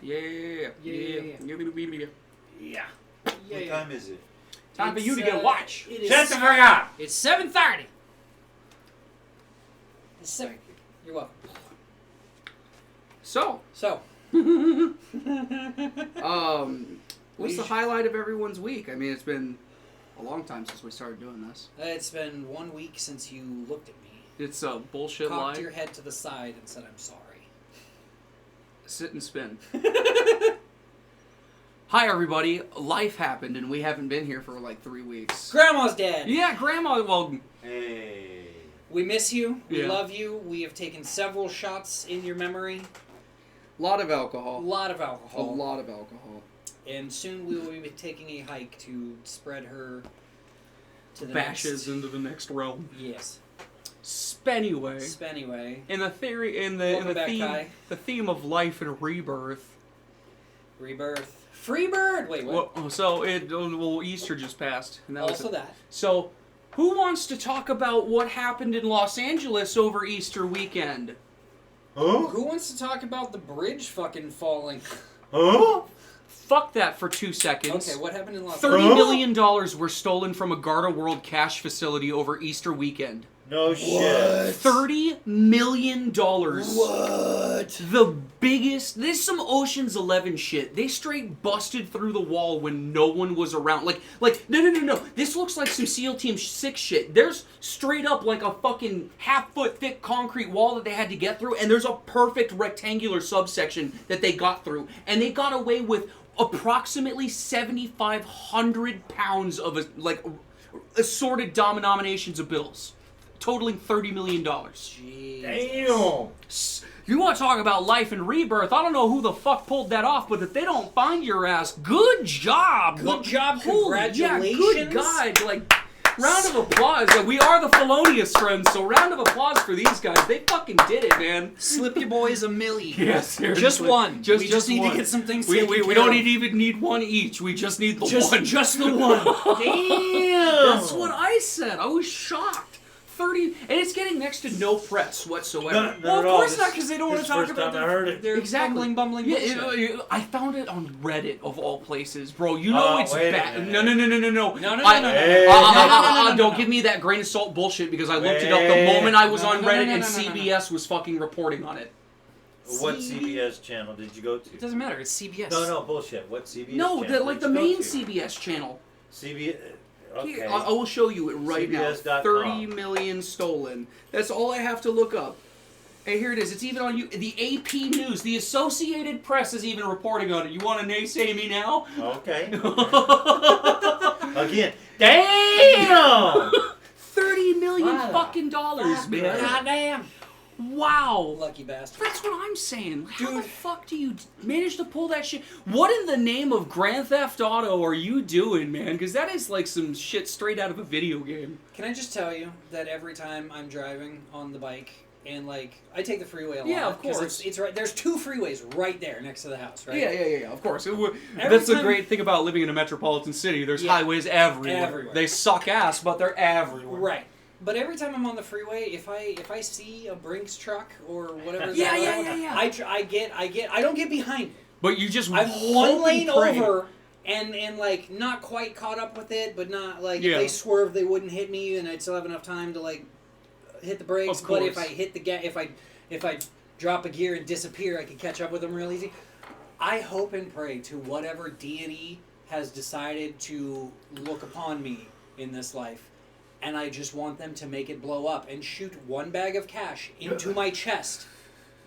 Yeah. What time is it? Time for you to get a watch. Shut the fuck up! It's 7:30. Thank you. You're welcome. So, what's the highlight of everyone's week? I mean, it's been a long time since we started doing this. It's been 1 week since you looked at me. It's a bullshit lie. Cocked your head to the side and said, I'm sorry. Sit and spin. Hi, everybody. Life happened, and we haven't been here for like 3 weeks. Grandma's dead. Yeah, Grandma. Well, Hey. We miss you. We Yeah. love you. We have taken several shots in your memory. a lot of alcohol. A lot of alcohol. A lot of alcohol. And soon we will be taking a hike to spread her to the Bashes next. into the next realm. Yes. Spenyway. Spenyway. In the theory, in Welcome the back, theme, Kai. the theme of life and rebirth. Rebirth. Freebird! Wait, what? Well, so Easter just passed, and that Also was it. that. So, who wants to talk about what happened in Los Angeles over Easter weekend? Huh? Who wants to talk about the bridge fucking falling? Huh? Fuck that for 2 seconds. Okay, what happened in Los $30 Angeles? million were stolen from a Garda World cash facility over Easter weekend. No shit. $30 million. What? The biggest. This is some Ocean's 11 shit. They straight busted through the wall when no one was around. No. This looks like some SEAL Team 6 shit. There's straight up like a fucking half-foot thick concrete wall that they had to get through, and there's a perfect rectangular subsection that they got through, and they got away with approximately 7,500 pounds of assorted denominations of bills, totaling $30 million. Jeez. Damn. You want to talk about life and rebirth? I don't know who the fuck pulled that off, but if they don't find your ass, good job. Good job. Holy, Congratulations. Yeah, good God. Round of applause. We are the felonious friends, so round of applause for these guys. They fucking did it, man. Slip your boys $1 million. Yes, seriously. Just one. We just need one. to get some things We taken don't care of. even need one each. We just need the one. Just the one. Damn. That's what I said. I was shocked. 30, and it's getting next to no press whatsoever. Well, of course not, because they don't want to talk about I heard it. their Exactly. bumbling bullshit. I found it on Reddit of all places, bro. You know it's wait a bad. minute. No. Hey. Don't give me that grain of salt bullshit because I looked it up the Wait. moment I was No, on no, Reddit no, and no, no, no, no. CBS was fucking reporting on it. What CBS channel did you go to? It doesn't matter. It's CBS. No, bullshit. What CBS No, channel like did the you go main to? CBS channel. CBS. Okay. Here, I will show you it right CBS.com. now. 30 million stolen. That's all I have to look up. Hey, here it is. It's even on you. The AP News, the Associated Press is even reporting on it. You want to naysay me now? Okay. Again. Damn! 30 million Wow. fucking dollars, man. Goddamn. Wow. Lucky bastard. That's what I'm saying. How the Dude. fuck do you manage to pull that shit? What in the name of Grand Theft Auto are you doing, man? Because that is like some shit straight out of a video game. Can I just tell you that every time I'm driving on the bike and I take the freeway a lot. Yeah, of 'cause course. It's right. There's 2 freeways right there next to the house, right? Yeah, of course. Every That's the time- great thing about living in a metropolitan city. There's Yeah. highways everywhere. Everywhere. They suck ass, but they're everywhere. Right. But every time I'm on the freeway, if I see a Brinks truck or whatever, Yeah, I don't get behind it. But you just I'm hope one and lane pray. over and not quite caught up with it, but not Yeah. if they swerve, they wouldn't hit me, and I'd still have enough time to hit the brakes. Of But if course. I hit the if I drop a gear and disappear, I can catch up with them real easy. I hope and pray to whatever deity has decided to look upon me in this life, and I just want them to make it blow up and shoot one bag of cash into my chest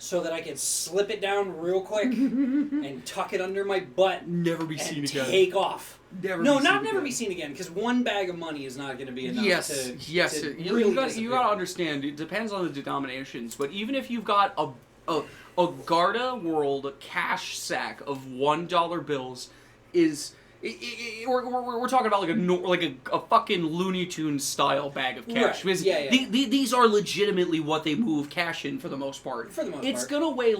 so that I can slip it down real quick and tuck it under my butt Never be seen and again. take off. Never No, be not seen never again. be seen again, because one bag of money is not going to be enough Yes. to You really gotta disappear. understand. It depends on the denominations, but even if you've got a Garda World cash sack of $1 bills, we're talking about a fucking Looney Tunes style bag of cash. Right. Because Yeah. these are legitimately what they move cash in for the most part. For the most it's part. gonna weigh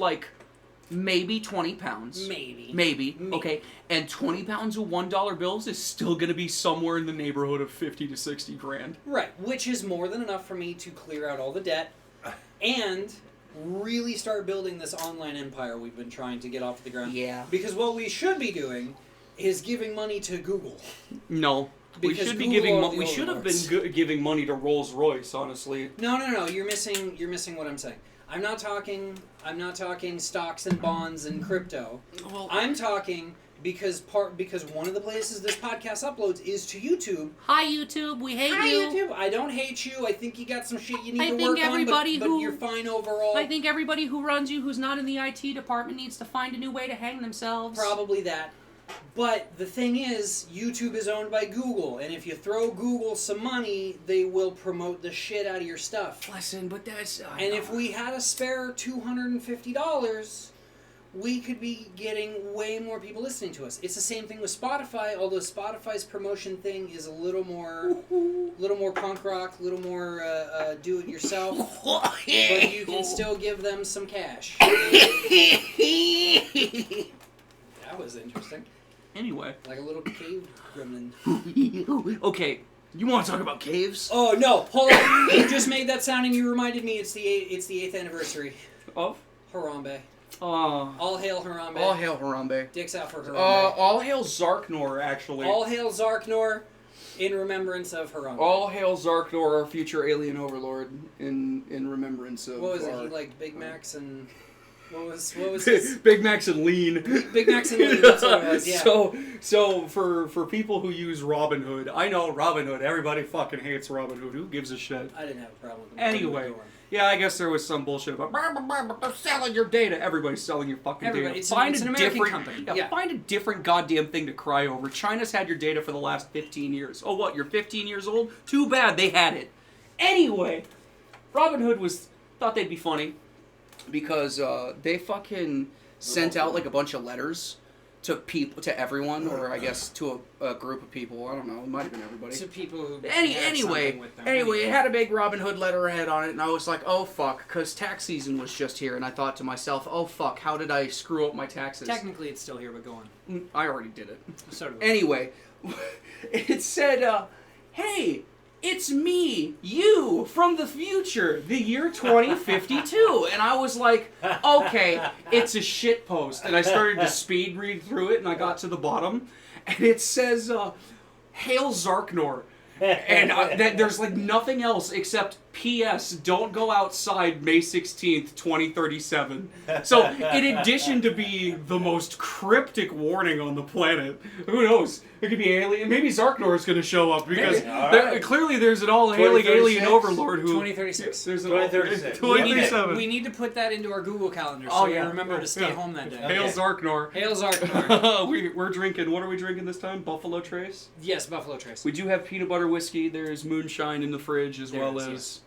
maybe 20 pounds. Maybe. Okay. And 20 pounds of $1 bills is still going to be somewhere in the neighborhood of 50 to 60 grand. Right, which is more than enough for me to clear out all the debt and really start building this online empire we've been trying to get off the ground. Yeah. Because what we should be doing is giving money to Google. No. We Because should be Google giving. are the We should have overlords. been giving money to Rolls Royce. Honestly. No. You're missing what I'm saying. I'm not talking stocks and bonds and crypto. Well, I'm talking because one of the places this podcast uploads is to YouTube. hi YouTube. We hate Hi you. YouTube. I don't hate you. I think you got some shit you need I to think work everybody on, but who- you're fine overall. I think everybody who runs you, who's not in the IT department, needs to find a new way to hang themselves. Probably that. But the thing is, YouTube is owned by Google, and if you throw Google some money, they will promote the shit out of your stuff. Listen, but that's. And if we had a spare $250, we could be getting way more people listening to us. It's the same thing with Spotify, although Spotify's promotion thing is a little more punk rock, a little more do it yourself. But you can still give them some cash. That was interesting. Anyway. Like a little cave gremlin. Okay, you want to talk about caves? Oh no! Hold on! You just made that sound and you reminded me it's the 8th anniversary. Of? Harambe. All All hail Harambe. hail Harambe. Dicks out for Harambe. All hail Zarknor, actually. All hail Zarknor in remembrance of Harambe. All hail Zarknor, our future alien overlord, in remembrance of. What was it? our- He liked Big Macs and what was his Big Macs and lean. Big Macs and lean, that's what it was, yeah. So for people who use Robinhood, I know Robinhood. Everybody fucking hates Robinhood. Who gives a shit? I didn't have a problem with him. Anyway, yeah, I guess there was some bullshit about selling your data. Everybody's selling your fucking Everybody. data. It's Find an a American different company. Yeah, Yeah. find a different goddamn thing to cry over. China's had your data for the last 15 years. Oh, what? You're 15 years old? Too bad they had it. Anyway, Robinhood thought they'd be funny because they fucking sent out like a bunch of letters to everyone, or I guess to a group of people. I don't know. It might have been everybody. To people who Anyway, it had a big Robin Hood letterhead on it, and I was like, oh fuck, because tax season was just here, and I thought to myself, oh fuck, how did I screw up my taxes? Technically, it's still here, but go on. I already did it. So do we. Anyway, it said, hey, it's me, you, from the future, the year 2052. And I was like, okay, it's a shit post. And I started to speed read through it, and I got to the bottom, and it says, Hail Zarknor. And there's like nothing else except P.S. Don't go outside May 16th, 2037. So, in addition to being the most cryptic warning on the planet, who knows? It could be alien. Maybe Zarknor is going to show up because clearly there's an all-hailing alien 2036? overlord who. 2036. There's an 2036. 2037. We need to put that into our Google Calendar so Oh, we yeah. remember to stay Yeah. home that day. Hail Okay. Zarknor. Hail Zarknor. We're drinking. What are we drinking this time? Buffalo Trace. Yes, Buffalo Trace. We do have peanut butter whiskey. There's moonshine in the fridge as There well is, as yes.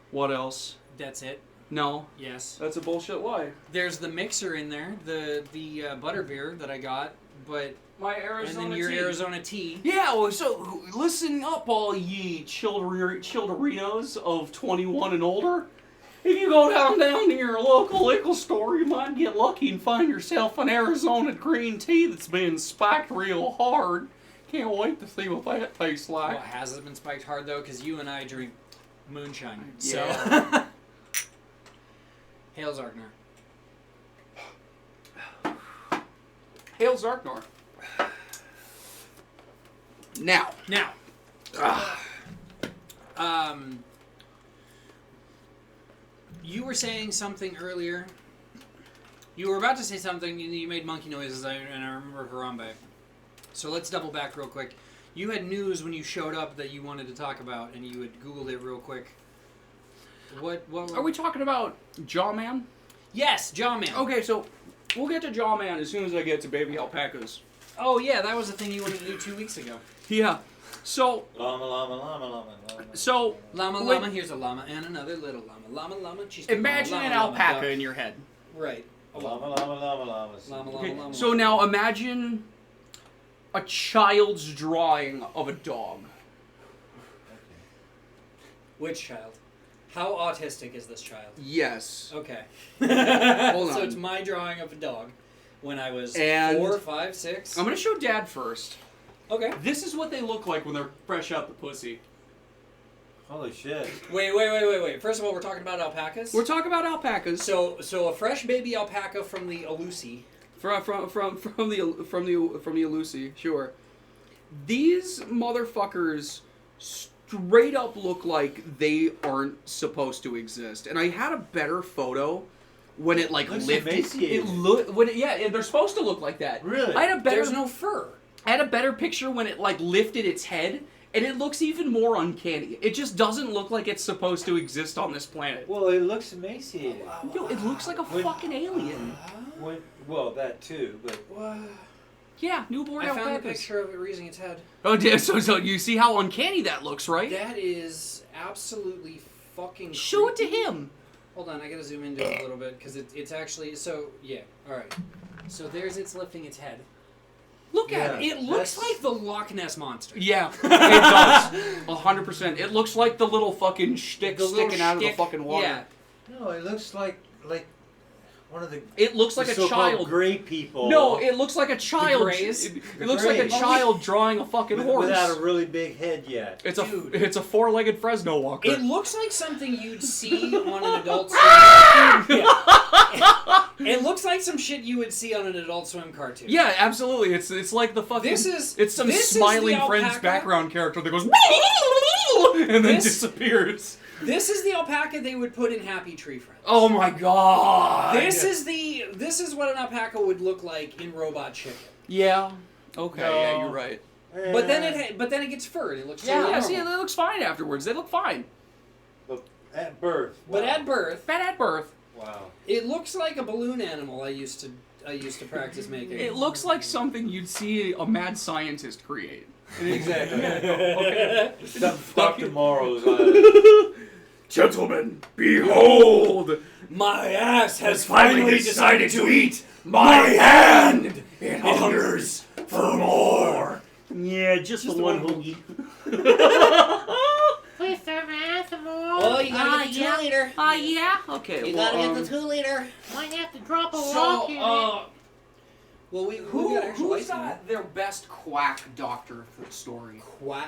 what else? That's it. No, Yes. that's a bullshit lie. There's the mixer in there, the butter beer that I got, but My and Arizona then your tea. Arizona tea. Yeah, well, so listen up, all ye childerinos of 21 and older. If you go down to your local liquor store, you might get lucky and find yourself an Arizona green tea that's been spiked real hard. Can't wait to see what that tastes like. Well, has it been spiked hard though? Because you and I drink moonshine. Yeah. So. Hail Zarknor. Hail Zarknor. Now. You were saying something earlier. You were about to say something, and you made monkey noises, and I remember Harambe. So let's double back real quick. You had news when you showed up that you wanted to talk about, and you had Googled it real quick. What Are we talking about Jawman? Yes, Jawman. Okay, so we'll get to Jawman as soon as I get to baby alpacas. Oh, yeah, that was the thing you wanted to do 2 weeks ago. Yeah. So, Llama, llama, llama, llama, llama. so Llama, Wait. llama, here's a llama, and another little llama. Llama, llama, cheese. imagine llama, an llama, alpaca duck. in your head. Right. A Llama, llama, llama, llama. Llama, Okay, llama. so now imagine a child's drawing of a dog. Which child? How autistic is this child? Yes. Okay. Hold So on. it's my drawing of a dog when I was And 4, 5, 6. I'm gonna show Dad first. Okay. This is what they look like when they're fresh out the pussy. Holy shit. Wait. First of all, we're talking about alpacas. We're talking about alpacas. So a fresh baby alpaca from the Alusi. From the Alusi, sure. These motherfuckers straight up look like they aren't supposed to exist. And I had a better photo when it like Looks lifted. emaciated. They're supposed to look like that. Really? I had a better. There's no fur. I had a better picture when it like lifted its head, and it looks even more uncanny. It just doesn't look like it's supposed to exist on this planet. Well, it looks emaciated. Yo, it looks like a fucking alien. Well, that too, but... Yeah, newborn I found a alpacas. picture of it raising its head. Oh, yeah, so you see how uncanny that looks, right? That is absolutely fucking Show it to creepy. him. Hold on, I gotta zoom into it a little bit because it's actually yeah. All right, so there's its lifting its head. Look at it. It looks like the Loch Ness monster. Yeah, it does. 100%. It looks like the little fucking shtick The little sticking out of the shtick, fucking water. Yeah. No, it looks like one of the It looks like a so-called child. gray people. No, it looks like a child. Greys? It The looks like a Greys. child drawing a fucking horse. without a really big head yet. It's Dude. it's a four-legged Fresno walker. It looks like something you'd see on an Adult Swim. Yeah. It looks like some shit you would see on an Adult Swim cartoon. Yeah, absolutely. It's like the fucking. It's some this is smiling the Friends alpaca. background character that goes and then This- disappears. This is the alpaca they would put in Happy Tree Friends. Oh my god. This is what an alpaca would look like in Robot Chicken. Yeah. Okay. No. Yeah, you're right. But then it gets fur and it looks Yeah. totally See, it normal. looks fine afterwards. They look fine. But at birth. But wow. at birth, Fat at birth. Wow. it looks like a balloon animal I used to practice making. It looks like something you'd see a mad scientist create. Exactly. Okay. Dr. Morrow's Gentlemen, behold! My ass has finally decided to eat my hand! It hungers for more! Yeah, just the one who eat. Please serve me some more. Oh, you gotta get the 2 liter. Yeah? Okay, You gotta get the 2 liter. Might have to drop a rock So, in it. Well, we got extra who's ice in it. got their best quack doctor story?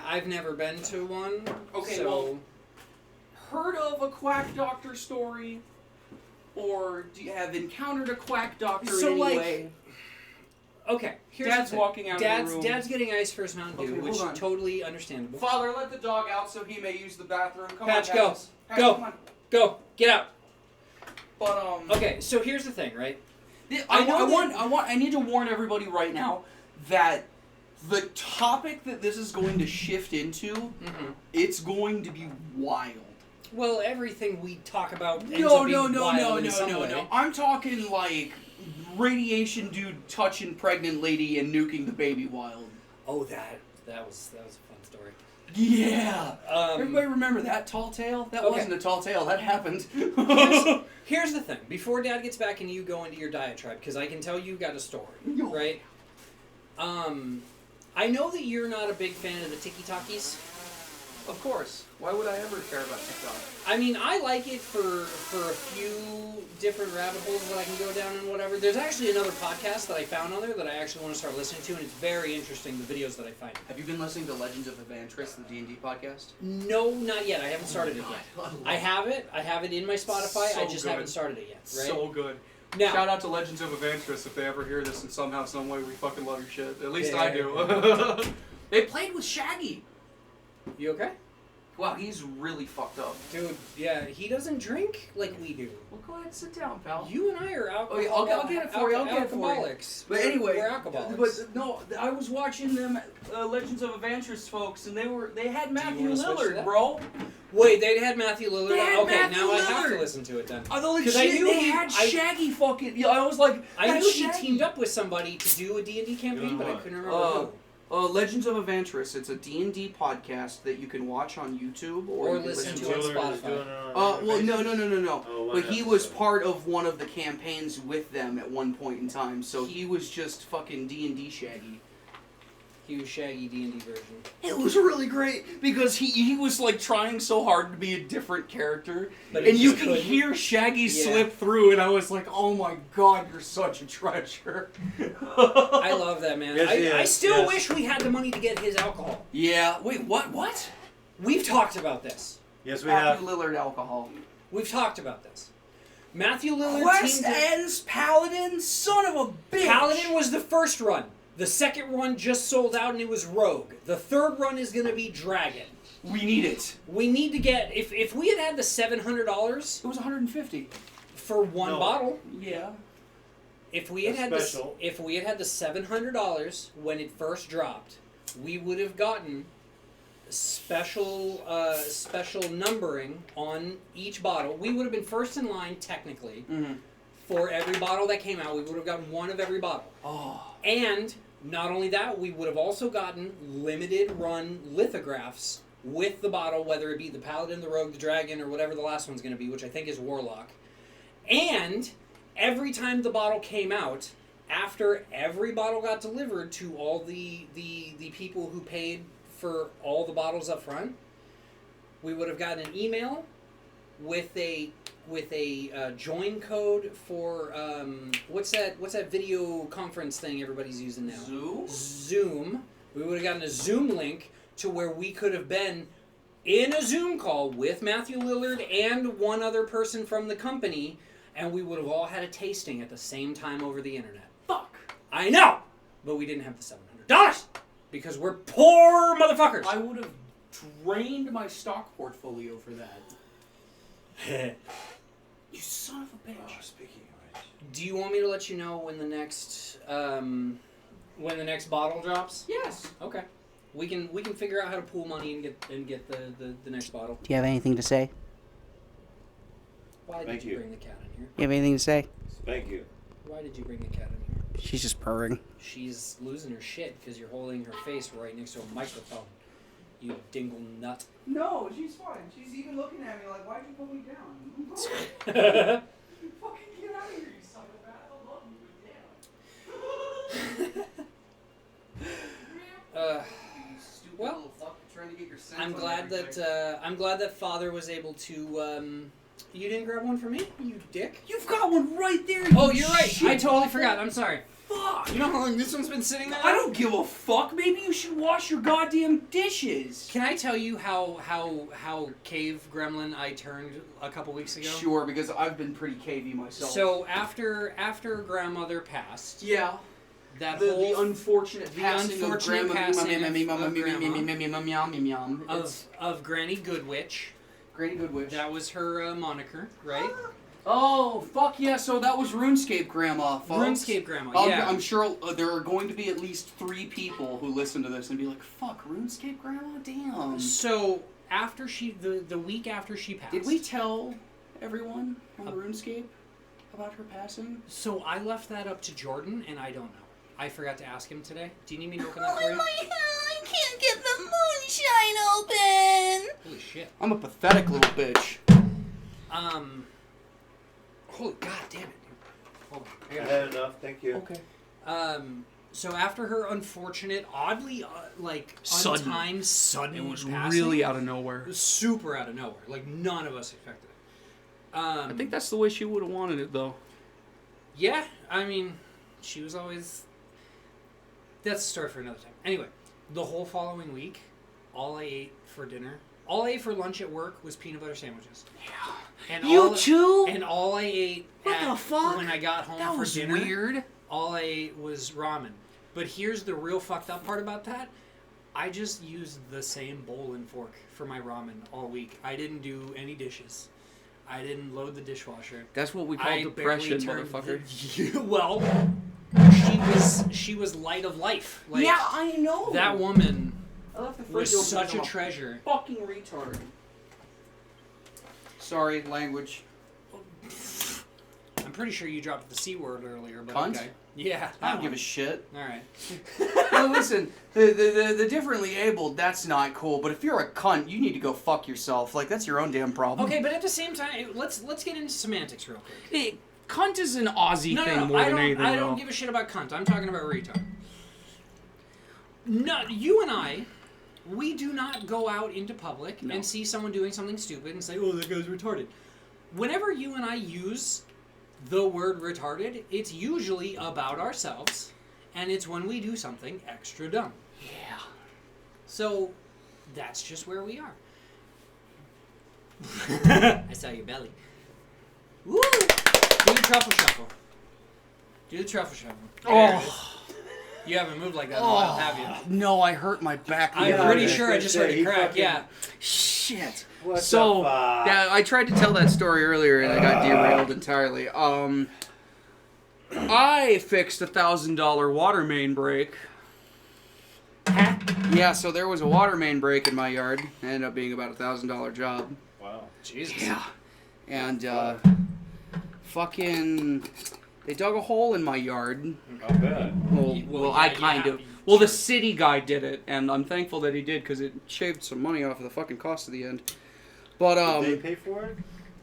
I've never been to one. Okay, so well, heard of a quack doctor story? Or do you have encountered a quack doctor So, in any like, way? okay. Here's Dad's the thing. walking out of the room. Dad's getting ice for his Mountain Dew, Okay, which hold on. is totally understandable. Father, let the dog out so he may use the bathroom. Come Patch, on, go. Patch. Patch, Go. Come on. Go, get out. But Okay, so here's the thing, right? I need to warn everybody right now that the topic that this is going to shift into, Mm-hmm. it's going to be wild. Well, everything we talk about ends No, up being wild in some way. I'm talking like radiation dude touching pregnant lady and nuking the baby wild. Oh, that was a fun story. Yeah. Everybody Um, remember that tall tale? That Okay. wasn't a tall tale. That happened. here's the thing. Before Dad gets back and you go into your diatribe, because I can tell you got a story, right? I know that you're not a big fan of the tiki-takis. Of course. Why would I ever care about TikTok? I mean, I like it for a few different rabbit holes that I can go down and whatever. There's actually another podcast that I found on there that I actually want to start listening to, and it's very interesting, the videos that I find. Have you been listening to Legends of Evantris, the D&D podcast? No, not yet. I haven't started it yet. I have it in my Spotify. So I just good. haven't started it yet. Right? So good. Now, Shout out to Legends of Evantris if they ever hear this and somehow, some way we fucking love your shit. At least Yeah, I do. They played with Shaggy. you okay? Wow, he's really fucked up. Dude, yeah, he doesn't drink like we do. Well, go ahead and sit down, pal. You and I are Oh, yeah, I'll get it for you. I'll get it for you. alcoholics. But anyway, we're alcoholics. but no, I was watching them Legends of Evantris folks, and they had Matthew wanna switch to Lillard, that? bro. Wait, they had Matthew Lillard. They had Okay, Matthew now I have to Lillard. listen to it then. Holy 'Cause shit, I knew they he- had I- Shaggy fucking. Yeah, I was like, I that's knew he Shaggy. teamed up with somebody to do a D&D campaign, but I couldn't remember who. Legends of Evantris. It's a D&D podcast that you can watch on YouTube Or you can listen to to. on Taylor is Spotify. doing it on Well, no. Oh, one But he was episode. part of one of the campaigns with them at one point in time, so he was just fucking D&D Shaggy. He was Shaggy D&D version. It was really great because he was like trying so hard to be a different character, But he and you just can couldn't. hear Shaggy Yeah. slip through, and I was like, "Oh my god, you're such a treasure." I love that man. Yes, he I is, still yes. wish we had the money to get his alcohol. Yeah. Wait. What? We've talked about this. Yes, we Matthew have. Lillard alcohol. We've talked about this. Matthew Lillard Quest teamed ends Paladin? Son of a bitch! Paladin was the first run. The second run just sold out and it was Rogue. The third run is going to be Dragon. We need it. We need to get... If we had the $700 It was 150. for one No. bottle... Yeah. If we had That's special. the $700 when it first dropped, we would have gotten special numbering on each bottle. We would have been first in line technically for every bottle that came out. We would have gotten one of every bottle. Oh. And not only that, we would have also gotten limited run lithographs with the bottle, whether it be the Paladin, the Rogue, the Dragon, or whatever the last one's going to be, which I think is Warlock. And every time the bottle came out, after every bottle got delivered to all the people who paid for all the bottles up front, we would have gotten an email with a join code for what's that video conference thing everybody's using now? Zoom. We would have gotten a Zoom link to where we could have been in a Zoom call with Matthew Lillard and one other person from the company, and we would have all had a tasting at the same time over the internet. Fuck. I know! But we didn't have the $700 because we're poor motherfuckers. I would have drained my stock portfolio for that. You son of a bitch. Oh, speaking of which. Do you want me to let you know when the next bottle drops? Yes. Okay. We can figure out how to pool money and get the next bottle. Do you have anything to say? Why Thank did you you. bring the cat in here? You have anything to say? Thank you. Why did you bring the cat in here? She's just purring. She's losing her shit because you're holding her face right next to a microphone. You dingle nut. No, she's fine. She's even looking at me like, why'd you put me down? Fucking get out of here, you psychopath. I love you, but damn. Stupid well, little fuck trying to get your sense I'm on glad everything. I'm glad that Father was able to. You didn't grab one for me, you dick. You've got one right there. Oh, you you're right. shit I totally bucket. forgot. I'm sorry. Fuck. You know how long this one's been sitting there? I don't give a fuck. Maybe you should wash your goddamn dishes. Can I tell you how cave gremlin I turned a couple weeks ago? Sure, because I've been pretty cavey myself. So after grandmother passed, yeah, that the whole unfortunate passing unfortunate of passing grandma. of Granny Goodwitch. Granny Goodwitch. That was her moniker, right? Oh, fuck yeah, so that was RuneScape Grandma, folks. RuneScape Grandma, yeah. I'm sure there are going to be at least 3 people who listen to this and be like, fuck, RuneScape Grandma? Damn. So after the week after she passed, Did we tell everyone on the RuneScape about her passing? So I left that up to Jordan, and I don't know. I forgot to ask him today. Do you need me to open that for you? I can't get the moonshine open. Holy shit. I'm a pathetic little bitch. Holy god damn it, dude. Hold on. I I gotta- had enough. Thank you. Okay. So after her unfortunate, oddly, Sudden. untimed, sudden It was passing, really out of nowhere. it was super out of nowhere. Like, none of us expected it. I think that's the way she would have wanted it, though. Yeah, I mean, she was always... That's a story for another time. Anyway, the whole following week, all I ate for dinner... All I ate for lunch at work was peanut butter sandwiches. Yeah. And You too? And all I ate What the fuck? when I got home That for was dinner, weird. all I ate was ramen. But here's the real fucked up part about that. I just used the same bowl and fork for my ramen all week. I didn't do any dishes. I didn't load the dishwasher. That's what we call I depression, barely turned motherfucker. well, she was light of life. Like, yeah, I know. that woman I left the fridge was open such a because I'm treasure. fucking retard. Sorry, language. I'm pretty sure you dropped the C word earlier, but Cunt? okay. Yeah, I don't that give a one. shit. All right. Well, listen, the differently abled, that's not cool. But if you're a cunt, you need to go fuck yourself. Like, that's your own damn problem. Okay, but at the same time, let's get into semantics real quick. Hey, cunt is an Aussie No, thing no, more I than don't. anything I don't else. give a shit about cunt. I'm talking about retard. No, you and I, we do not go out into public No. and see someone doing something stupid and say, "Oh, that guy's retarded." Whenever you and I use the word retarded, it's usually about ourselves, and it's when we do something extra dumb. Yeah. So that's just where we are. I saw your belly. Woo! Do the truffle shuffle. Do the truffle shuffle. There it is. You haven't moved like that in a while, have you? No, I hurt my back. the I'm other pretty day. sure I just heard a crack, yeah. Shit. What So, the fuck? yeah, I tried to tell that story earlier and I got derailed entirely. I fixed a $1,000 water main break. Yeah, so there was a water main break in my yard. It ended up being about a $1,000 job. Wow. Jesus. Yeah. And, fucking... They dug a hole in my yard. I bet. Well, I kind of. Well, the city guy did it, and I'm thankful that he did because it shaved some money off of the fucking cost of the end. But Did they pay for it?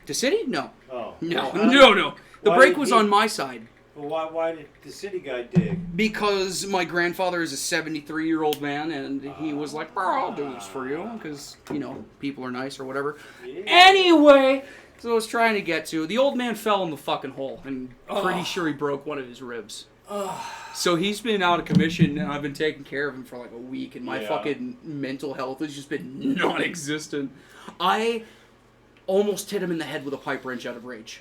the city? No, Oh. no, Well, no. The why break did was he- on my side Well, why did the city guy dig? because my grandfather is a 73-year-old man, and he was like, "Bro, I'll do this for you," because people are nice or whatever. Yeah. Anyway. So I was trying to get to the old man fell in the fucking hole and pretty sure he broke one of his ribs. So he's been out of commission and I've been taking care of him for like a week and my Yeah. fucking mental health has just been non-existent. I almost hit him in the head with a pipe wrench out of rage.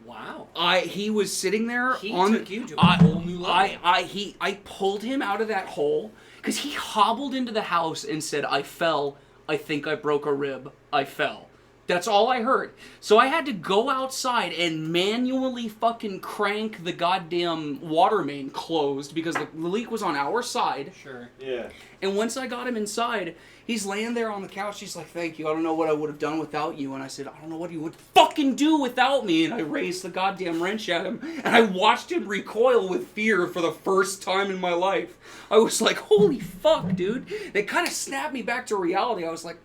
Wow. He was sitting there He on took you to a whole new level. I pulled him out of that hole because he hobbled into the house and said, "I fell. I think I broke a rib. I fell." That's all I heard. So I had to go outside and manually fucking crank the goddamn water main closed because the leak was on our side. Sure. Yeah. And once I got him inside, he's laying there on the couch. He's like, "Thank you. I don't know what I would have done without you." And I said, "I don't know what you would fucking do without me." And I raised the goddamn wrench at him. And I watched him recoil with fear for the first time in my life. I was like, holy fuck, dude. They kind of snapped me back to reality. I was like,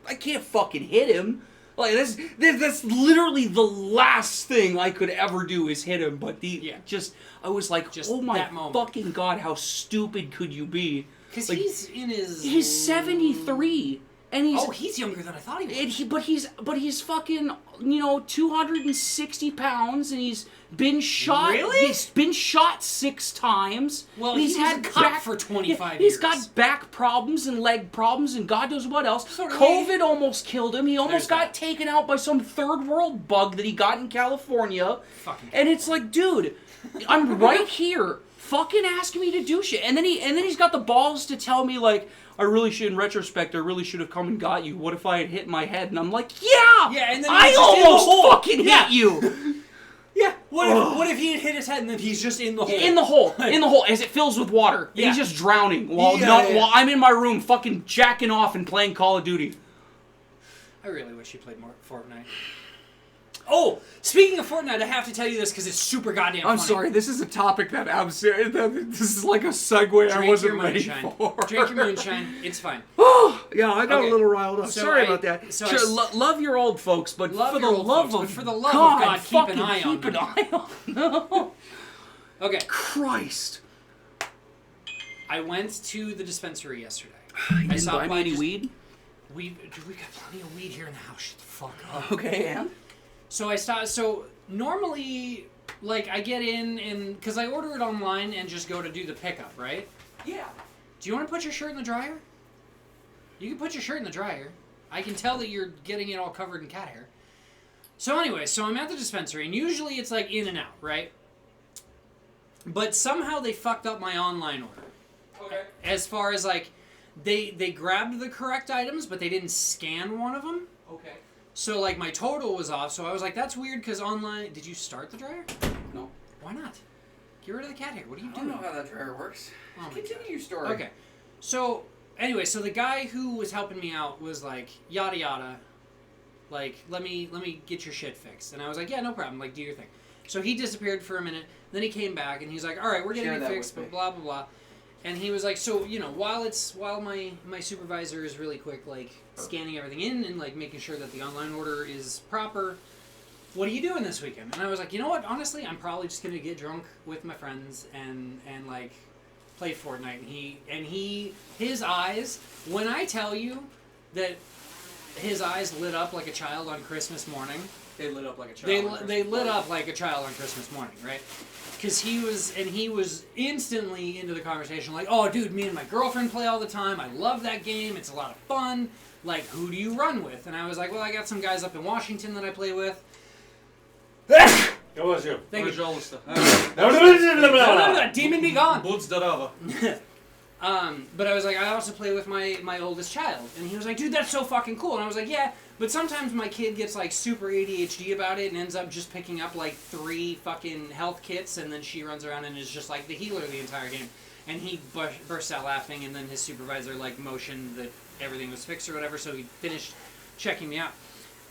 I can't fucking hit him. Like, that's literally the last thing I could ever do is hit him. But I was like, Just oh my that moment. fucking god, how stupid could you be? Because Like, he's in his... He's 73, and he's he's younger than I thought he was. but he's fucking 260 pounds, and he's been shot. Really? He's been shot 6 times. Well, and he was a cop for 25 He's years. got back problems and leg problems and God knows what else. So do COVID almost killed him. He almost There's got that. taken out by some third world bug that he got in California. Fucking And it's like, dude, I'm right here. Fucking ask me to do shit. And then he's got the balls to tell me, like, in retrospect, I really should have come and got you. What if I had hit my head? And I'm like, yeah! Yeah, and then I he's just in the hole. almost fucking Yeah. hit you! Yeah. What if he had hit his head and then he's just in the hole? In the hole, as it fills with water. Yeah. He's just drowning while Yeah. while I'm in my room fucking jacking off and playing Call of Duty. I really wish he played more Fortnite. Oh, speaking of Fortnite, I have to tell you this because it's super goddamn I'm funny. sorry, this is a topic that this is like a segue I Drink wasn't your ready moonshine. for. Drink your moonshine. It's fine. Yeah, I got Okay. a little riled up. So Sorry I- about that. so Sure, I s- love your old folks, but Love for your the old love folks, of but for the love of God, keep an fucking eye on keep an them. eye on them. Okay, Christ. I went to the dispensary yesterday. You I didn't saw buy me any weed? We got plenty of weed here in the house. Shut the fuck up. Okay, and? So I started. So normally, like, I get in and because I order it online and just go to do the pickup, right? Yeah. Do you want to put your shirt in the dryer? You can put your shirt in the dryer. I can tell that you're getting it all covered in cat hair. So anyway, so I'm at the dispensary, and usually it's like in and out, right? But somehow they fucked up my online order. Okay. As far as like, they grabbed the correct items, but they didn't scan one of them. Okay. So like my total was off. So I was like, that's weird because online. Did you start the dryer? No. Why not? Get rid of the cat hair. What are you I doing? don't know how that dryer works. Oh my Continue God. your story. Okay. So, anyway, so the guy who was helping me out was like, yada yada, like, let me get your shit fixed. And I was like, yeah, no problem, like, do your thing. So he disappeared for a minute, then he came back, and he's like, all right, we're getting Share it that fixed, with but me. blah, blah, blah. And he was like, so, while my supervisor is really quick, like, scanning everything in and, like, making sure that the online order is proper, what are you doing this weekend? And I was like, you know what, honestly, I'm probably just going to get drunk with my friends and like, play Fortnite. And his eyes, when I tell you that his eyes lit up like a child on Christmas morning, They lit up like a child. they lit up like a child on Christmas morning, right? Because he was instantly into the conversation, like, oh, dude, me and my girlfriend play all the time. I love that game. It's a lot of fun. Like, who do you run with? And I was like, well, I got some guys up in Washington that I play with. It was you. Thank you. Пожалуйста. Demon be gone. Будь здорова. But I was like, I also play with my oldest child. And he was like, dude, that's so fucking cool. And I was like, yeah, but sometimes my kid gets like super ADHD about it and ends up just picking up like 3 fucking health kits, and then she runs around and is just like the healer the entire game. And he bursts out laughing, and then his supervisor like motioned that everything was fixed or whatever, so he finished checking me out.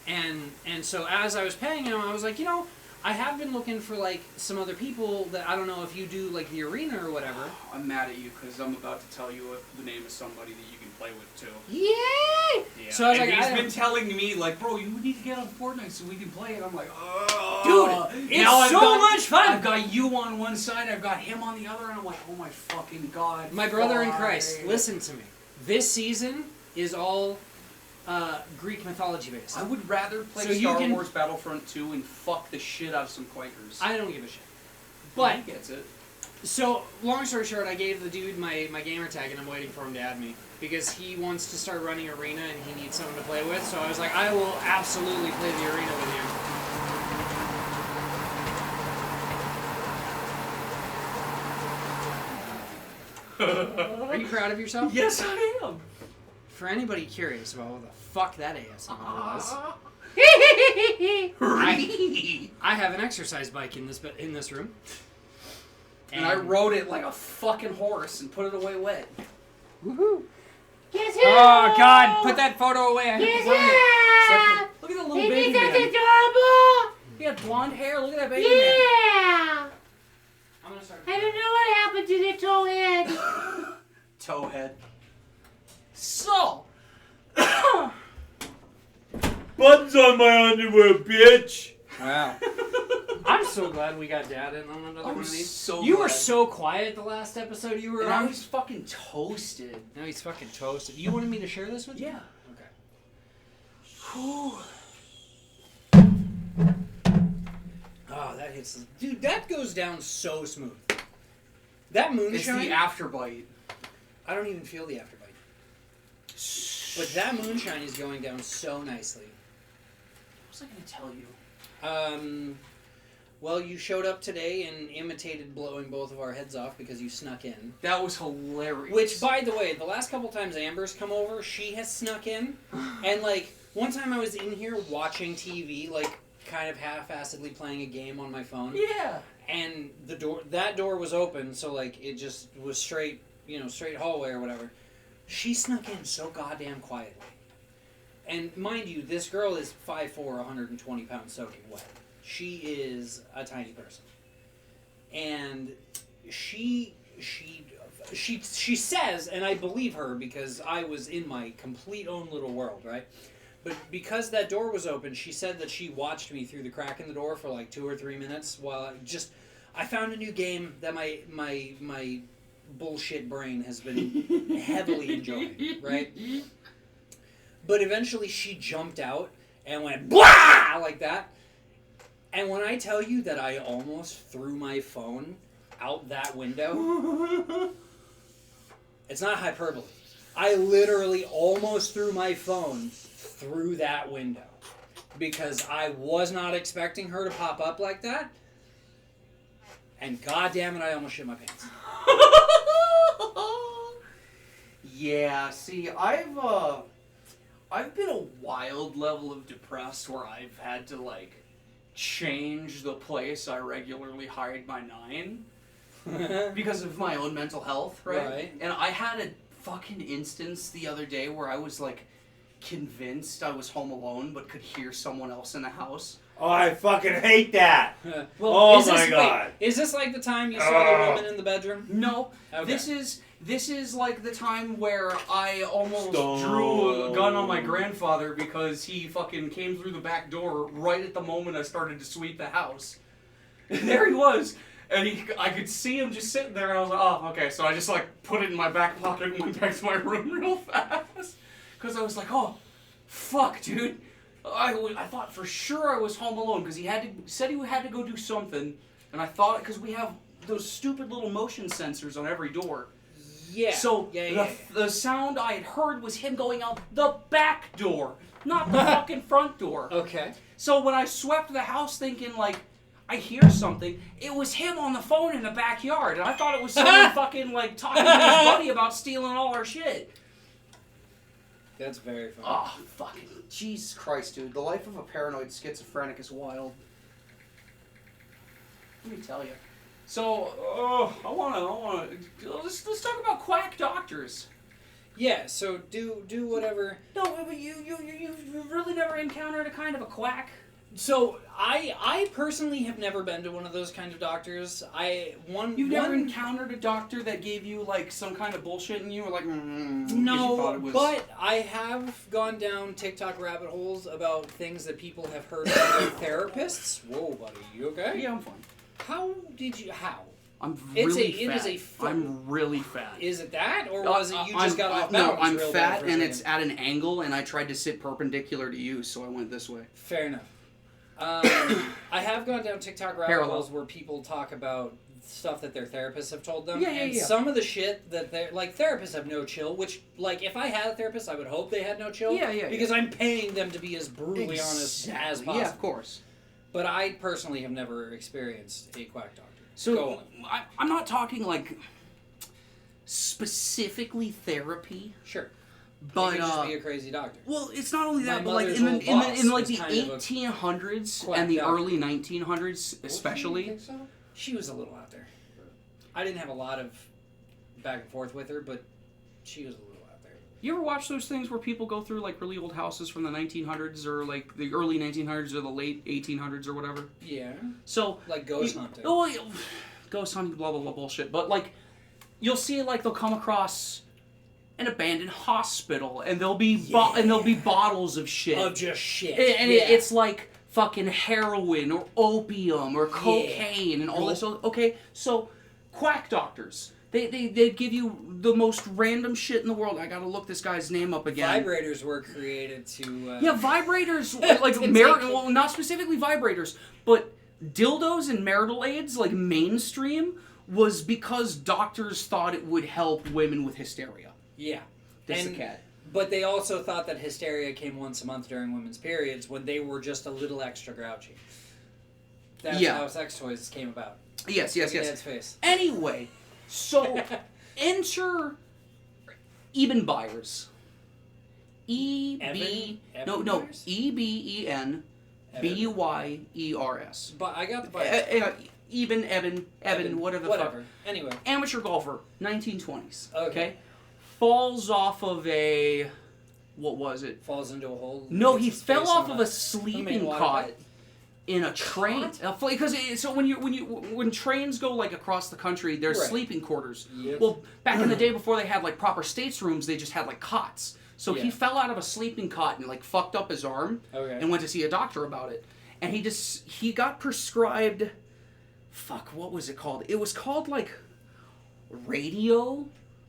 And so as I was paying him, I was like, you know, I have been looking for like some other people that I don't know if you do like the arena or whatever. I'm mad at you because I'm about to tell you the name of somebody that you can play with too. Yay! Yeah. So I was and like, he's I been don't- telling me like, bro, you need to get on Fortnite so we can play it. I'm like, oh, Dude, it's now so much fun. I've got you on one side, I've got him on the other, and I'm like, oh my fucking god. My brother in why? Christ, listen to me. This season is all Greek mythology based. I would rather play So you Star can- Wars Battlefront 2 and fuck the shit out of some Quakers. I don't give a shit. But he gets it. so, long story short, I gave the dude my gamer tag, and I'm waiting for him to add me because he wants to start running arena and he needs someone to play with. So I was like, I will absolutely play the arena with you. Are you proud of yourself? Yes, I am. For anybody curious about what the fuck that ASMR was, I have an exercise bike in this room. And I rode it like a fucking horse and put it away wet. Woohoo! Yes, Oh God! Put that photo away. I Yes, have yeah. Look at that little Baby, baby that's man. adorable. He had blonde hair. Look at that baby man. Yeah. I'm gonna start. I don't know what happened to the toe head. Towhead. So. Buttons on my underwear, bitch. Wow. I'm so glad we got Dad in on another I'm one of these. so You were glad. so quiet the last episode you were And on. I was fucking toasted. Now he's fucking toasted. You wanted me to share this with you? Yeah. Okay. Whew. Oh, that hits. Dude, that goes down so smooth. That It's moonshine. the afterbite. I don't even feel the afterbite. But that moonshine is going down so nicely. What was I gonna tell you? Well, you showed up today and imitated blowing both of our heads off because you snuck in. That was hilarious. Which, by the way, the last couple times Amber's come over, she has snuck in. And, like, one time I was in here watching TV, like, kind of half-assedly playing a game on my phone. Yeah. And that door was open, so, like, it just was straight hallway or whatever. She snuck in so goddamn quietly. And mind you, this girl is 5'4", 120 pounds soaking wet. She is a tiny person. And she says, and I believe her because I was in my complete own little world, right? But because that door was open, she said that she watched me through the crack in the door for like 2 or 3 minutes while I found a new game that my bullshit brain has been heavily enjoying, right? But eventually she jumped out and went blah like that. And when I tell you that I almost threw my phone out that window, it's not hyperbole. I literally almost threw my phone through that window because I was not expecting her to pop up like that. And goddamn it, I almost shit my pants. Yeah, see, I've been a wild level of depressed where I've had to, like, change the place I regularly hide my 9 because of my own mental health, right? And I had a fucking instance the other day where I was, like, convinced I was home alone but could hear someone else in the house. Oh, I fucking hate that. Well, Oh is this, my God. Wait, is this like the time you saw the woman in the bedroom? No, Okay. this is like the time where I almost Stone. drew a gun on my grandfather because he fucking came through the back door right at the moment I started to sweep the house. And there he was. And I could see him just sitting there, and I was like, oh, okay. So I just, like, put it in my back pocket and went back to my room real fast. Because I was like, oh, fuck, dude. I thought for sure I was home alone because he said he had to go do something. And I thought, because we have those stupid little motion sensors on every door. Yeah. So the sound I had heard was him going out the back door, not the fucking front door. Okay. So when I swept the house thinking, like, I hear something, it was him on the phone in the backyard. And I thought it was someone fucking, like, talking to his buddy about stealing all our shit. That's very funny. Oh, fucking Jesus Christ, dude. The life of a paranoid schizophrenic is wild. Let me tell you. So, let's talk about quack doctors. Yeah, so do whatever. No, but you've really never encountered a kind of a quack? So I personally have never been to one of those kind of doctors. You've never encountered a doctor that gave you like some kind of bullshit and you were like, because you no, thought it was... but I have gone down TikTok rabbit holes about things that people have heard from their therapists. Whoa, buddy, you okay? Yeah, I'm fine. How? I'm It really is fat. a I'm really fat. Is it that, or was it you just got off No, balance? I'm real bad fat for a and second? it's at an angle and I tried to sit perpendicular to you, so I went this way. Fair enough. I have gone down TikTok rabbit Parallel. holes where people talk about stuff that their therapists have told them. Yeah. And some of the shit that they're like, therapists have no chill, which, like, if I had a therapist, I would hope they had no chill. Yeah. Because I'm paying them to be as brutally honest as possible. Yeah, of course. But I personally have never experienced a quack doctor. So, Go on. I'm not talking, like, specifically therapy. Sure. But, you could just be a crazy doctor. well, it's not only that, My but like mother's in the old boss in like was the kind of a 1800s quack and the doctor. early 1900s, especially. She was a little out there. I didn't have a lot of back and forth with her, but she was a little out there. You ever watch those things where people go through like really old houses from the 1900s or like the early 1900s or the late 1800s or whatever? Yeah. So Like ghost hunting. Oh, ghost hunting, blah blah blah bullshit. But like, you'll see like they'll come across an abandoned hospital and there'll be bottles of shit. Of just shit. And it's like fucking heroin or opium or cocaine and all this. Okay, so quack doctors. They give you the most random shit in the world. I gotta look this guy's name up again. Vibrators were created to... Yeah, vibrators, like, well, not specifically vibrators, but dildos and marital aids, like, mainstream, was because doctors thought it would help women with hysteria. Yeah. That's the cat. But they also thought that hysteria came once a month during women's periods when they were just a little extra grouchy. That's how sex toys came about. Yes. Dad's face. Anyway, so enter Eben Byers. Byers? Eben Buyers. But I got the Byers. Evan, whatever the fuck. Anyway. Amateur golfer, 1920s. Okay. Falls off of a... What was it? Falls into a hole. No, gets he his fell face off on of a a sleeping main water cot pipe. in a train. Because so when trains go like across the country, there's Right. sleeping quarters. Yep. Well, back in the day before they had like proper staterooms, they just had like cots. So Yeah. he fell out of a sleeping cot and like fucked up his arm Okay. and went to see a doctor about it. And he got prescribed. Fuck, what was it called? It was called like radio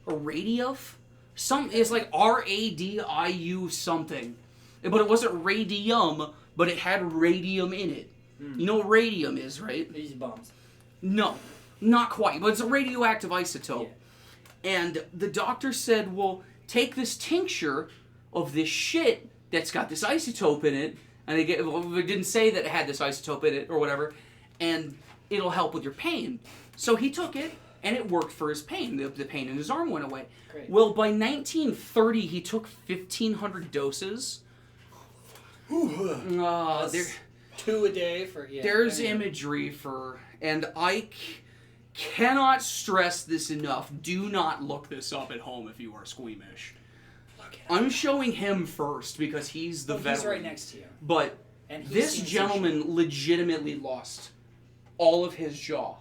or radiuf. It's like RADIU something, but it wasn't radium, but it had radium in it. You know what radium is, right? These bombs. No, not quite, but it's a radioactive isotope. Yeah. And the doctor said, well, take this tincture of this shit that's got this isotope in it, and they didn't say that it had this isotope in it or whatever, and it'll help with your pain. So he took it, and it worked for his pain. The pain in his arm went away. Great. Well, by 1930, he took 1,500 doses. That's 2 a day for... Yeah, There's anyway. imagery for... And I cannot stress this enough. Do not look this up at home if you are squeamish. Look at I'm showing him first because he's the veteran. He's right next to you. But And he's this seen some gentleman legitimately lost all of his jaw.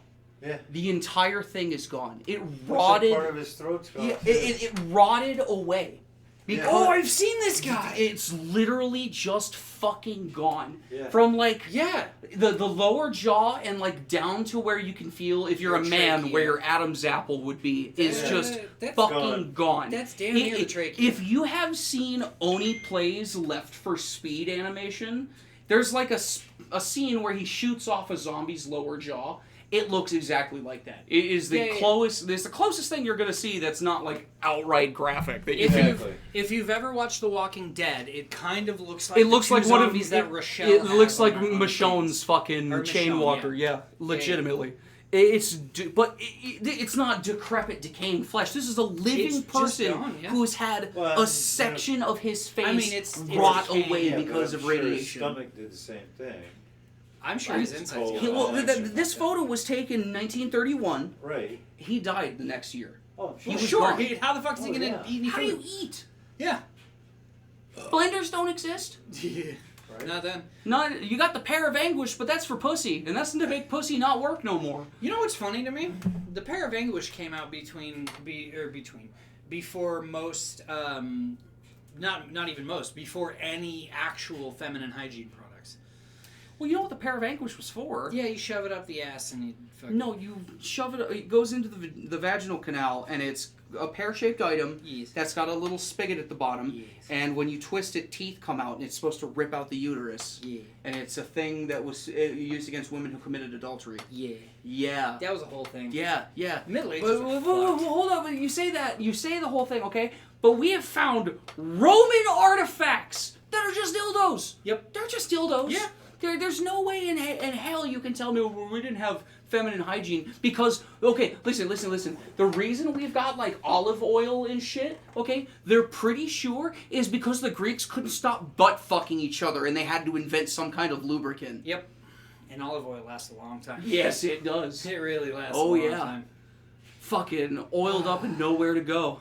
Yeah. The entire thing is gone. It Looks rotted. like part of his throat's gone. Yeah, it rotted away. Because Oh, I've seen this guy! it's literally just fucking gone. Yeah. From like Yeah. the lower jaw and like down to where you can feel if you're a Your man trachea. where your Adam's apple would be is Yeah. just That's fucking gone. That's damn near the trachea. If you have seen Oni Plays Left for Speed animation, there's like a scene where he shoots off a zombie's lower jaw It looks exactly like that. It is the Yeah. closest. It's the closest thing you're gonna see that's not like outright graphic. That you If can- Exactly. you've ever watched The Walking Dead, it kind of looks like it looks the two like one of zombies that Rochelle. It has looks like on her Michonne's fucking Or chain Michonne, walker. yeah. Yeah, legitimately. But it's not decrepit, decaying flesh. This is a living It's just person gone, yeah. who's had Well, a section of his face I mean, it's rot decaying, away Yeah, but because I'm of sure his radiation. stomach did the same thing. I'm sure his It's insides. cold. He- well, Yeah, this photo was taken in 1931. Right. He died the next year. Oh, He Well, was sure. gone. How the fuck is he Oh, gonna yeah. eat any How do you food? eat? Yeah. Blenders don't exist. Yeah. Right. Not then. Not you got the pair of anguish, but that's for pussy, and that's to make pussy not work no more. You know what's funny to me? The Pair of Anguish came out before most, not even most, before any actual feminine hygiene products. Well, you know what the pair of anguish was for? Yeah, you shove it up the ass and you fucking... No, you shove it. It goes into the vaginal canal, and it's a pear-shaped item Yes. that's got a little spigot at the bottom. Yes. And when you twist it, teeth come out, and it's supposed to rip out the uterus. Yeah. And it's a thing that was used against women who committed adultery. Yeah. Yeah. That was a whole thing. Yeah. Yeah. Middle Ages But, are fucked. hold up, you say that, you say the whole thing, okay? But we have found Roman artifacts that are just dildos. Yep. They're just dildos. Yeah. There's no way in hell you can tell me we didn't have feminine hygiene because, okay, listen. The reason we've got like olive oil and shit, okay, they're pretty sure is because the Greeks couldn't stop butt fucking each other and they had to invent some kind of lubricant. Yep. And olive oil lasts a long time. Yes, it does. It really lasts Oh, a long yeah. time. Fucking oiled up and nowhere to go.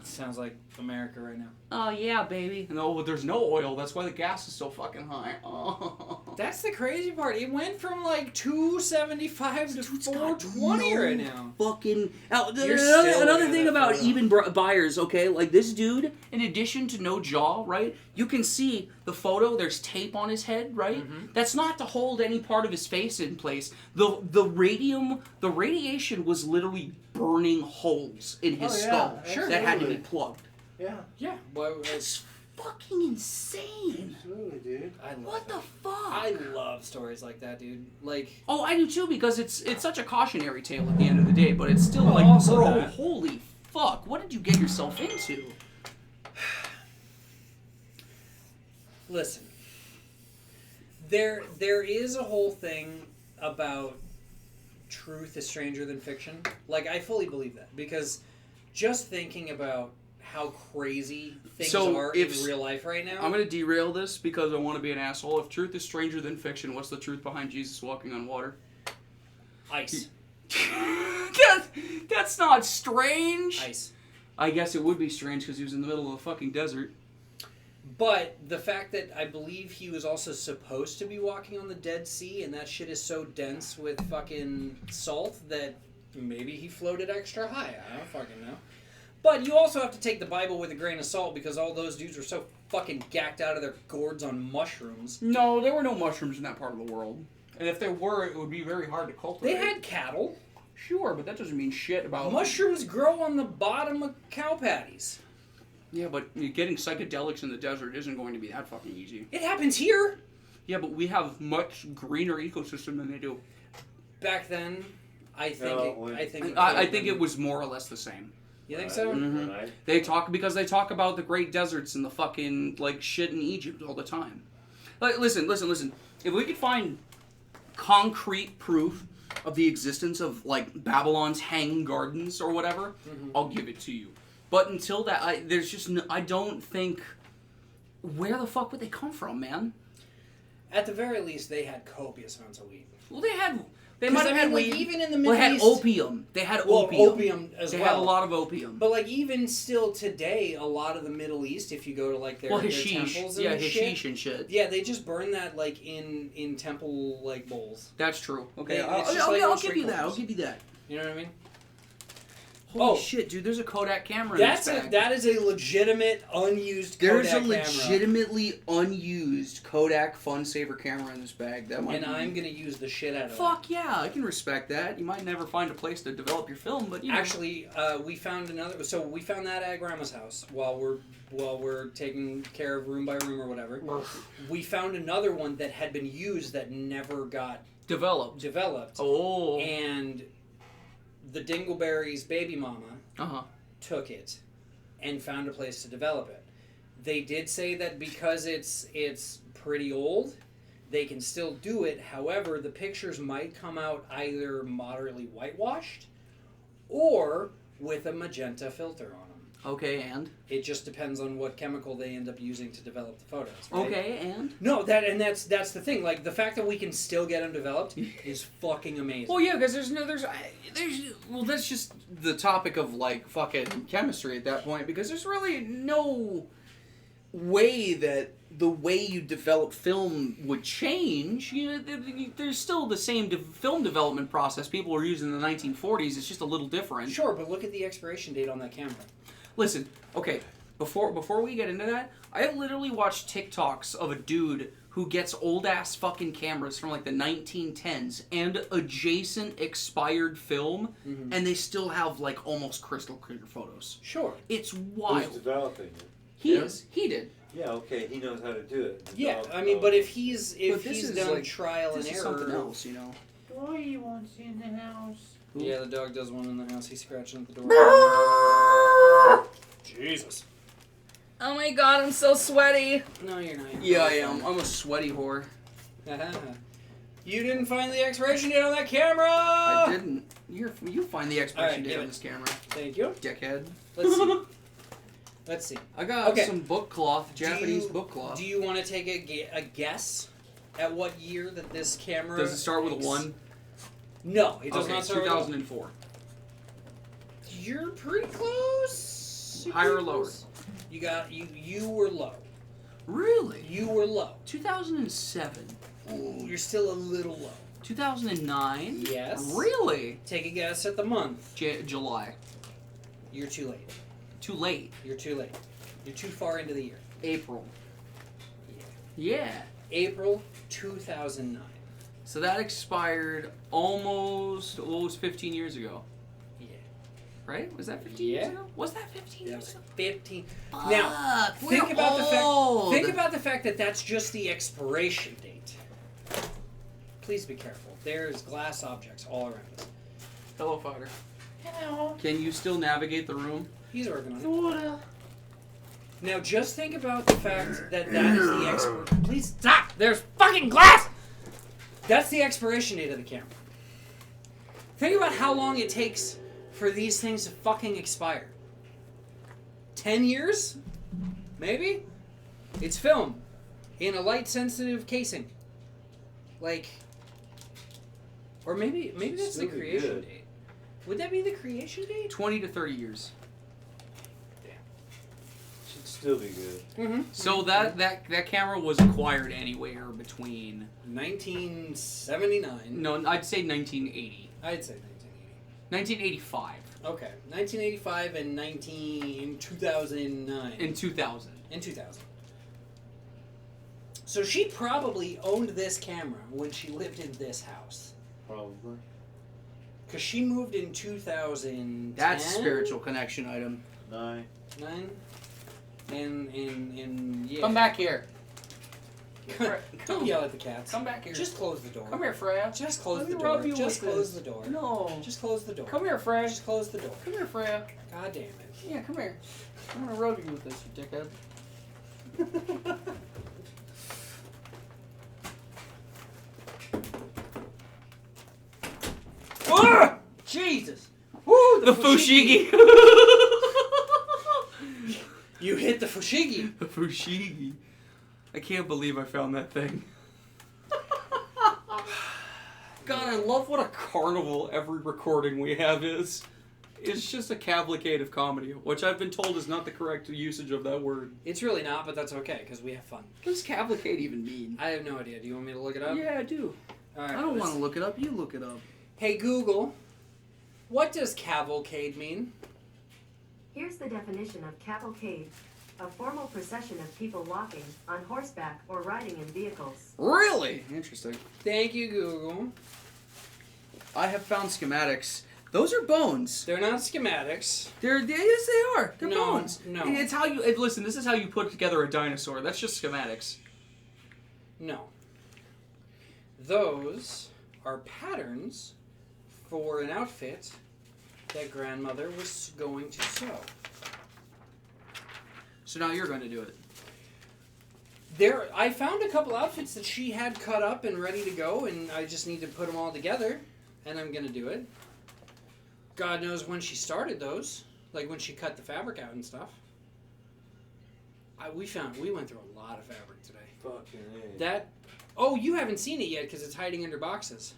Sounds like America right now. Oh yeah, baby. No, but there's no oil. That's why the gas is so fucking high. Oh. That's the crazy part. It went from like 275 to Dude's got 420 no right now. Fucking. You're still Another looking thing at that about photo. even buyers, okay? Like this dude, in addition to no jaw, right? You can see the photo. There's tape on his head, right? Mm-hmm. That's not to hold any part of his face in place. The radiation was literally burning holes in his Oh, yeah, skull sure. that had to be absolutely. plugged. Yeah. Yeah. Well, That's fucking insane. Absolutely, dude. I love What the fuck? I love stories like that, dude. Like, Oh, I do too because it's such a cautionary tale at the end of the day, but it's still Well, like, also bro, that. holy fuck, what did you get yourself into? listen. There is a whole thing about truth is stranger than fiction. Like, I fully believe that because just thinking about how crazy things So, are if- in real life right now. I'm gonna derail this because I want to be an asshole. If truth is stranger than fiction, what's the truth behind Jesus walking on water? Ice. That's not strange. Ice. I guess it would be strange because he was in the middle of a fucking desert. But the fact that I believe he was also supposed to be walking on the Dead Sea, and that shit is so dense with fucking salt that maybe he floated extra high. I don't fucking know. But you also have to take the Bible with a grain of salt because all those dudes were so fucking gacked out of their gourds on mushrooms. No, there were no mushrooms in that part of the world. And if there were, it would be very hard to cultivate. They had cattle. Sure, but that doesn't mean shit about... Mushrooms grow on the bottom of cow patties. Yeah, but getting psychedelics in the desert isn't going to be that fucking easy. It happens here. Yeah, but we have much greener ecosystem than they do. Back then, I think. No, I think. I think it was more or less the same. You think so? Mhm. Right. They talk about the great deserts and the fucking like shit in Egypt all the time. Like, listen. If we could find concrete proof of the existence of like Babylon's hanging gardens or whatever, I'll give it to you. But until that, I don't think. Where the fuck would they come from, man? At the very least, they had copious amounts of weed. Well, they might 'Cause, have I had mean, like, weed. even in the Well, Middle they had East, opium. They had well, opium. opium as They well. had a lot of opium. But like even still today, a lot of the Middle East, if you go to like their, Well, their hashish. temples and Yeah, shit, hashish and shit. yeah, they just burn that like in temple like bowls. That's true. Okay, It's I'll just like give those you that. I'll sprinklers. give you that. You know what I mean? Holy Oh. shit, dude! There's a Kodak camera. That's in this bag. that is a legitimate unused There's Kodak a camera, legitimately unused Kodak Fun Saver camera in this bag. That might and be... I'm gonna use the shit out of it. Fuck yeah, I can respect that. You might never find a place to develop your film, but you know. Actually, we found another. So we found that at Grandma's house while we're taking care of room by room or whatever. We found another one that had been used that never got developed, Oh. and the Dingleberry's baby mama took it and found a place to develop it. They did say that because it's pretty old, they can still do it. However, the pictures might come out either moderately whitewashed or with a magenta filter on them. Okay, and? It just depends on what chemical they end up using to develop the photos. Right? Okay, and? No, that's the thing. Like, the fact that we can still get them developed is fucking amazing. Well, yeah, because well, that's just the topic of, like, fucking chemistry at that point, because there's really no way that the way you develop film would change. You know, there's still the same film development process people were using in the 1940s. It's just a little different. Sure, but look at the expiration date on that camera. Listen, okay, before we get into that, I literally watched TikToks of a dude who gets old-ass fucking cameras from, like, the 1910s and adjacent expired film, and they still have, like, almost crystal clear photos. Sure. It's Who's wild. developing it? He is. He did. Yeah, okay, he knows how to do it. Yeah, I mean, but if he's But this is done like- trial and This is error, something else, you know. Dory wants in the house. yeah, the dog does one in the house. He's scratching at the door. Jesus. Oh my god, I'm so sweaty. No, you're not. Yeah, I am. I'm a sweaty whore. You didn't find the expiration date on that camera. I didn't. You find the expiration Alright, date give on it. this camera, Thank you. dickhead. Let's see. Let's see. I got Okay. some book cloth, Japanese book cloth. Do you want to take a guess at what year that this camera? Does it start with a makes? 1? No, it does Okay, not start with a 2004. You're pretty close. You're Higher or pretty lower? close. You were low. Really? You were low. 2007. Ooh, you're still a little low. 2009? Yes. Really? Take a guess at the month. July. You're too late. Too late. You're too late. You're too far into the year. April. Yeah. Yeah. April 2009. So that expired almost 15 years ago. Yeah. Right? Was that 15 years Yeah. ago? Was that 15 That years was ago? 15. Fuck, Now, think we're about old. the fact that that's just the expiration date. Please be careful. There's glass objects all around us. Hello, Fighter. Hello. Can you still navigate the room? He's working on it. Sorta. Now, just think about the fact that that is the expiration. Please stop! There's fucking glass! That's the expiration date of the camera. Think about how long it takes for these things to fucking expire. 10 years? Maybe? It's film. In a light-sensitive casing. Like... Or maybe that's Still the be creation good. date. Would that be the creation date? 20 to 30 years. Should still be good. Mm-hmm. So that camera was acquired anywhere between 1979. no, I'd say 1980, I'd say 1980. 1985, Okay, 1985 and 2009. and 2000. In 2000. So she probably owned this camera when she lived in this house. Probably. Because she moved in 2010. That's spiritual connection item. 9. 9? And yeah. Come back here. Don't yell at the cats. Come back here. Just close the door. Come here, Freya. Just close Let the me door. rub you Just with close this. the door. No. Just close the door. Come here, Freya. Just close the door. Come here, Freya. God damn it. Yeah, come here. I'm gonna rub you with this, you dickhead. Ah! Jesus! Woo! The fushigi. You hit the fushigi. The fushigi. I can't believe I found that thing. God, I love what a carnival every recording we have is. It's just a cavalcade of comedy, which I've been told is not the correct usage of that word. It's really not, but that's okay, because we have fun. What does cavalcade even mean? I have no idea. Do you want me to look it up? Yeah, I do. Alright, I don't let's- want to look it up. You look it up. Hey, Google. What does cavalcade mean? Here's the definition of cavalcade. A formal procession of people walking, on horseback, or riding in vehicles. Really? Interesting. Thank you, Google. I have found schematics. Those are bones. They're not schematics. Yes, they are. They're No, bones. no. It's how you listen. This is how you put together a dinosaur. That's just schematics. No. Those are patterns for an outfit that grandmother was going to sew. So now you're going to do it. I found a couple outfits that she had cut up and ready to go, and I just need to put them all together, and I'm going to do it. God knows when she started those, like when she cut the fabric out and stuff. We went through a lot of fabric today. Fucking A. That, oh, you haven't seen it yet because it's hiding under boxes.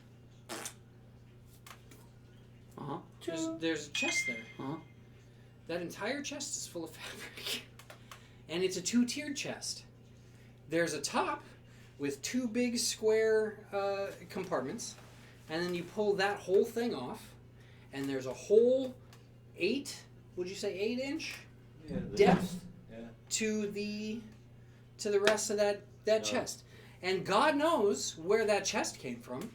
Uh-huh. There's a chest there. Uh-huh. That entire chest is full of fabric. And it's a 2-tiered chest. There's a top with 2 big square compartments, and then you pull that whole thing off, and there's a whole 8-inch depth to the rest of that chest. And God knows where that chest came from.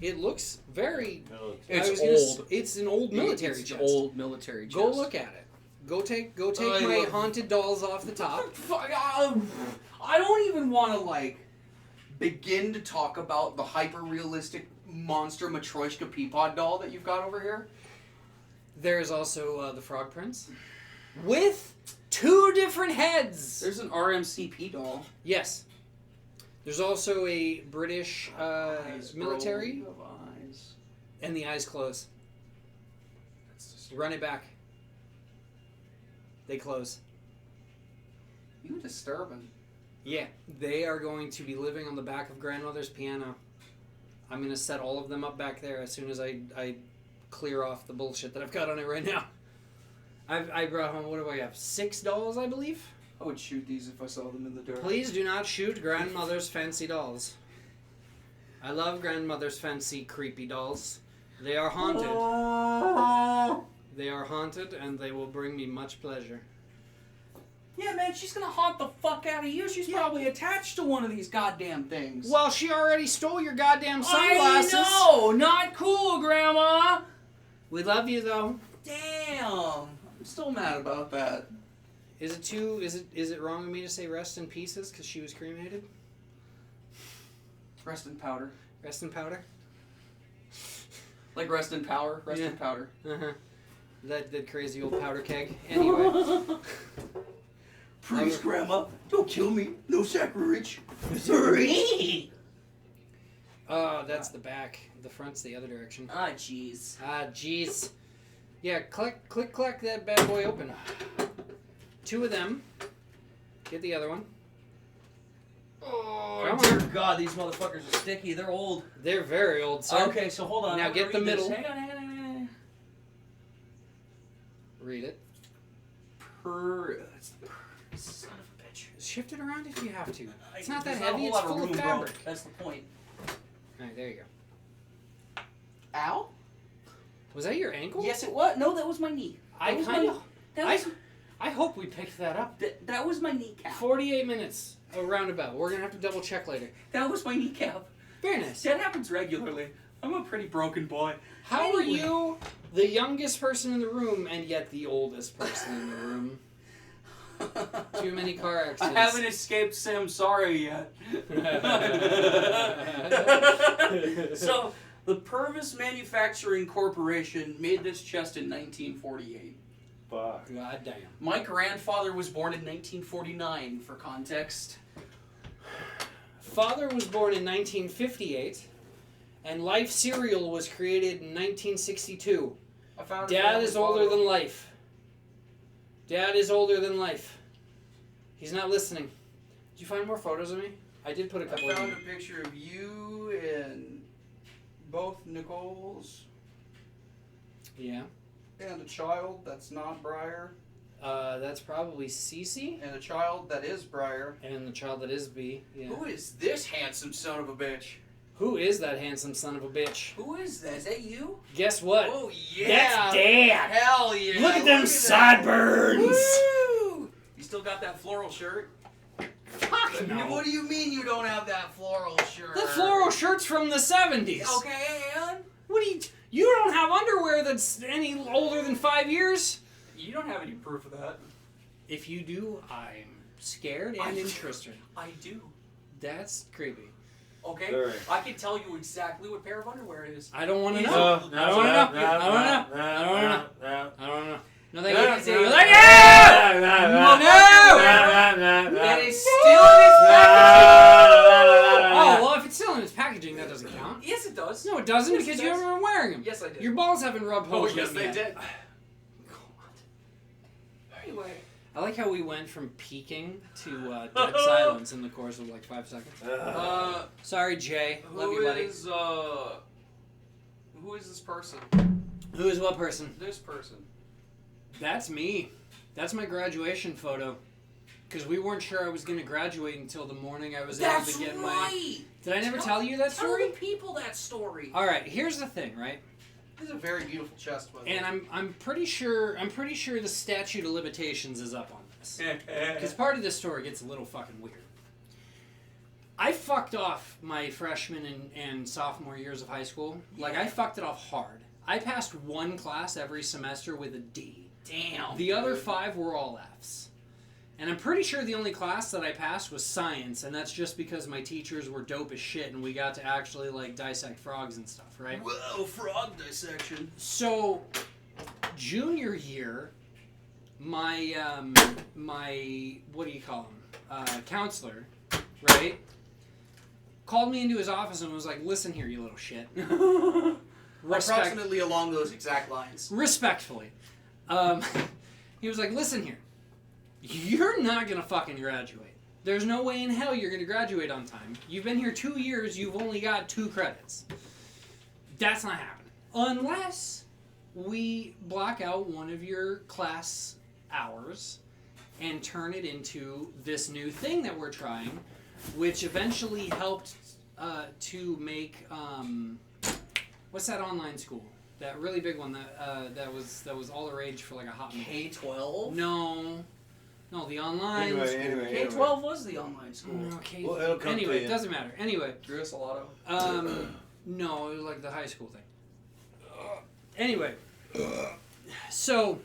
It looks very... It's old. It's an old military chest. It's old military chest. Go look at it. Go take my haunted dolls off the top. I don't even want to, begin to talk about the hyper-realistic monster Matryoshka Peapod doll that you've got over here. There's also the Frog Prince. With 2 different heads! There's an RMCP doll. Yes. There's also a British Eyes, military. bro, you have eyes. And the eyes close. Run it back. They close. You disturbing. Yeah, they are going to be living on the back of grandmother's piano. I'm going to set all of them up back there as soon as I clear off the bullshit that I've got on it right now. I brought home, what do I have, 6 dolls, I believe? I would shoot these if I saw them in the dark. Please do not shoot grandmother's fancy dolls. I love grandmother's fancy creepy dolls. They are haunted. They are haunted, and they will bring me much pleasure. Yeah, man, she's gonna haunt the fuck out of you. She's probably attached to one of these goddamn things. Well, she already stole your goddamn sunglasses. I know! Not cool, Grandma! We love you, though. Damn! I'm still mad about that. Is it wrong of me to say rest in pieces because she was cremated? Rest in powder. Rest in powder? Like rest in power? Rest in powder. Uh-huh. That crazy old powder keg. Anyway. Please, Grandma, don't kill me. No sacrilege. Oh, that's the back. The front's the other direction. Ah, jeez. Ah, jeez. Yeah, click, that bad boy open. 2 of them. Get the other one. Oh, Come dear on. God, these motherfuckers are sticky. They're old. They're very old, sir. Okay, so hold on. Now I'm get the gonna read middle. this. Hang on. Read it. It's the son of a bitch. Shift it around if you have to. It's not There's that heavy. a It's whole lot full room, of fabric. Bro. That's the point. Alright, there you go. Ow? Was that your ankle? Yes, it was. No, that was my knee. I I hope we picked that up. That was my kneecap. 48 minutes. A roundabout. We're gonna have to double check later. That was my kneecap. Very nice. That happens regularly. I'm a pretty broken boy. How are Anyway. you the youngest person in the room and yet the oldest person in the room? Too many car I accidents. haven't escaped Samsara yet. So, the Purvis Manufacturing Corporation made this chest in 1948. Fuck. God damn. My grandfather was born in 1949, for context. Father was born in 1958, and Life cereal was created in 1962. I found Dad is older than life. Dad is older than life. He's not listening. Did you find more photos of me? I did put a couple I of found a them. picture of you and both Nicole's Yeah. and a child that's not Briar That's probably Cece, and a child that is Briar. and the child that is B. Yeah. Who is this handsome son of a bitch? Who is that handsome son of a bitch? Who is that? Is that you? Guess what? Oh yeah, That's Dad. Hell yeah! Look at them that. sideburns. Woo! You still got that floral shirt? Fuck no. What do you mean you don't have that floral shirt? The floral shirt's from the 70s. Okay, and What do you don't have underwear that's any older than 5 years? you don't have any proof of that. If you do, I'm scared and interested. I do. That's creepy. Okay? All right. I can tell you exactly what pair of underwear it is. I don't want to He's know. a- I don't want to know. I don't want to know. I don't want to know. I don't know. No, thank you. No, Thank you. No! It is still in its packaging! Oh, well, if it's still in its packaging, that doesn't count. Yes, it does. No, it doesn't Yes, because it you does. haven't been wearing them. Yes, I did. Your balls haven't rubbed Oh, holes yes, in they them yet. did. Anyway. I like how we went from peaking to dead silence in the course of like 5 seconds. Sorry, Jay. Love you, buddy. Who is this person? Who is what person? This person. That's me. That's my graduation photo. Because we weren't sure I was going to graduate until the morning I was able to get my... Did I never tell you that story? Tell the people that story. All right, here's the thing, right? This is a very beautiful chest, by the And way. I'm pretty sure the statute of limitations is up on this. Because part of this story gets a little fucking weird. I fucked off my freshman and sophomore years of high school. Like, I fucked it off hard. I passed one class every semester with a D. Damn. The other 5 were all Fs. And I'm pretty sure the only class that I passed was science, and that's just because my teachers were dope as shit and we got to actually, like, dissect frogs and stuff, right? Whoa, frog dissection. So, junior year, my what do you call him? Counselor, right? Called me into his office and was like, listen here, you little shit. Approximately along those exact lines. Respectfully. He was like, listen here. You're not going to fucking graduate. There's no way in hell you're going to graduate on time. You've been here 2 years. You've only got 2 credits. That's not happening. Unless we block out one of your class hours and turn it into this new thing that we're trying, which eventually helped to make... what's that online school? That really big one that was all the rage for like a hot minute. K-12? No, the online school. Anyway. K-12 was the online school. No, K- Well, it'll come anyway, to you. it doesn't matter. Anyway, Drew Salato. no, it was like the high school thing. Anyway, so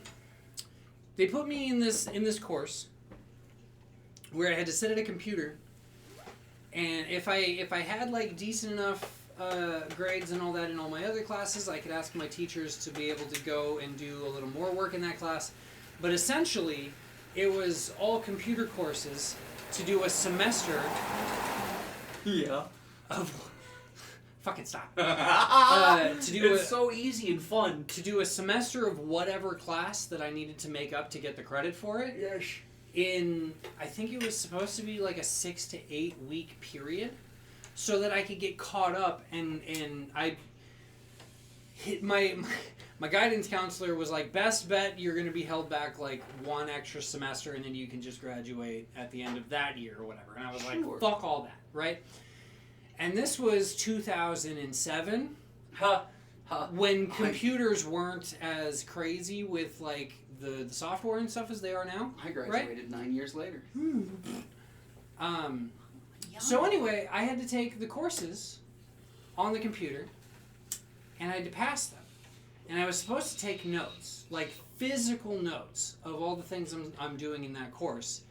they put me in this course where I had to sit at a computer, and if I had like decent enough grades and all that in all my other classes, I could ask my teachers to be able to go and do a little more work in that class. But essentially, it was all computer courses to do a semester Yeah. of... Fucking stop. To do It's so easy and fun. to do a semester of whatever class that I needed to make up to get the credit for it. Yes. In, I think it was supposed to be like a 6 to 8 week period, so that I could get caught up, and I hit my guidance counselor was like, best bet you're going to be held back like 1 extra semester and then you can just graduate at the end of that year or whatever. And I was like, Sure. fuck all that, right? And this was 2007 when computers weren't as crazy with like the software and stuff as they are now. I graduated 9 years later. So anyway, I had to take the courses on the computer, and I had to pass them. And I was supposed to take notes, like physical notes of all the things I'm doing in that course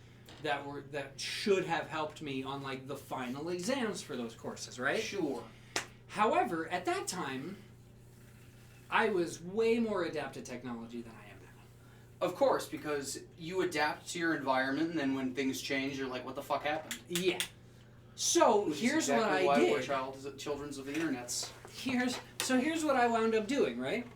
that should have helped me on like the final exams for those courses, right? Sure. However, at that time, I was way more adept at technology than I am now. Of course, because you adapt to your environment, and then when things change, you're like, what the fuck happened? Yeah. So Which is here's exactly what I why did. we're children's of the internets. Here's what I wound up doing, right?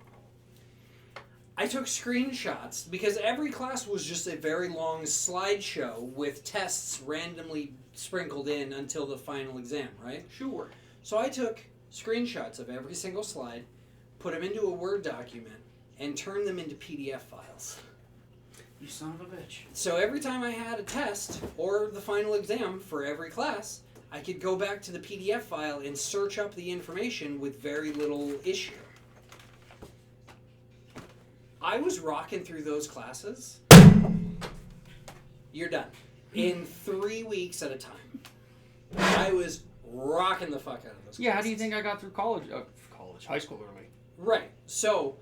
I took screenshots because every class was just a very long slideshow with tests randomly sprinkled in until the final exam, right? Sure. So I took screenshots of every single slide, put them into a Word document, and turned them into PDF files. You son of a bitch. So every time I had a test or the final exam for every class, I could go back to the PDF file and search up the information with very little issue. I was rocking through those classes. You're done. In 3 weeks at a time. I was rocking the fuck out of those classes. Yeah, how do you think I got through college? High school early. Right. So,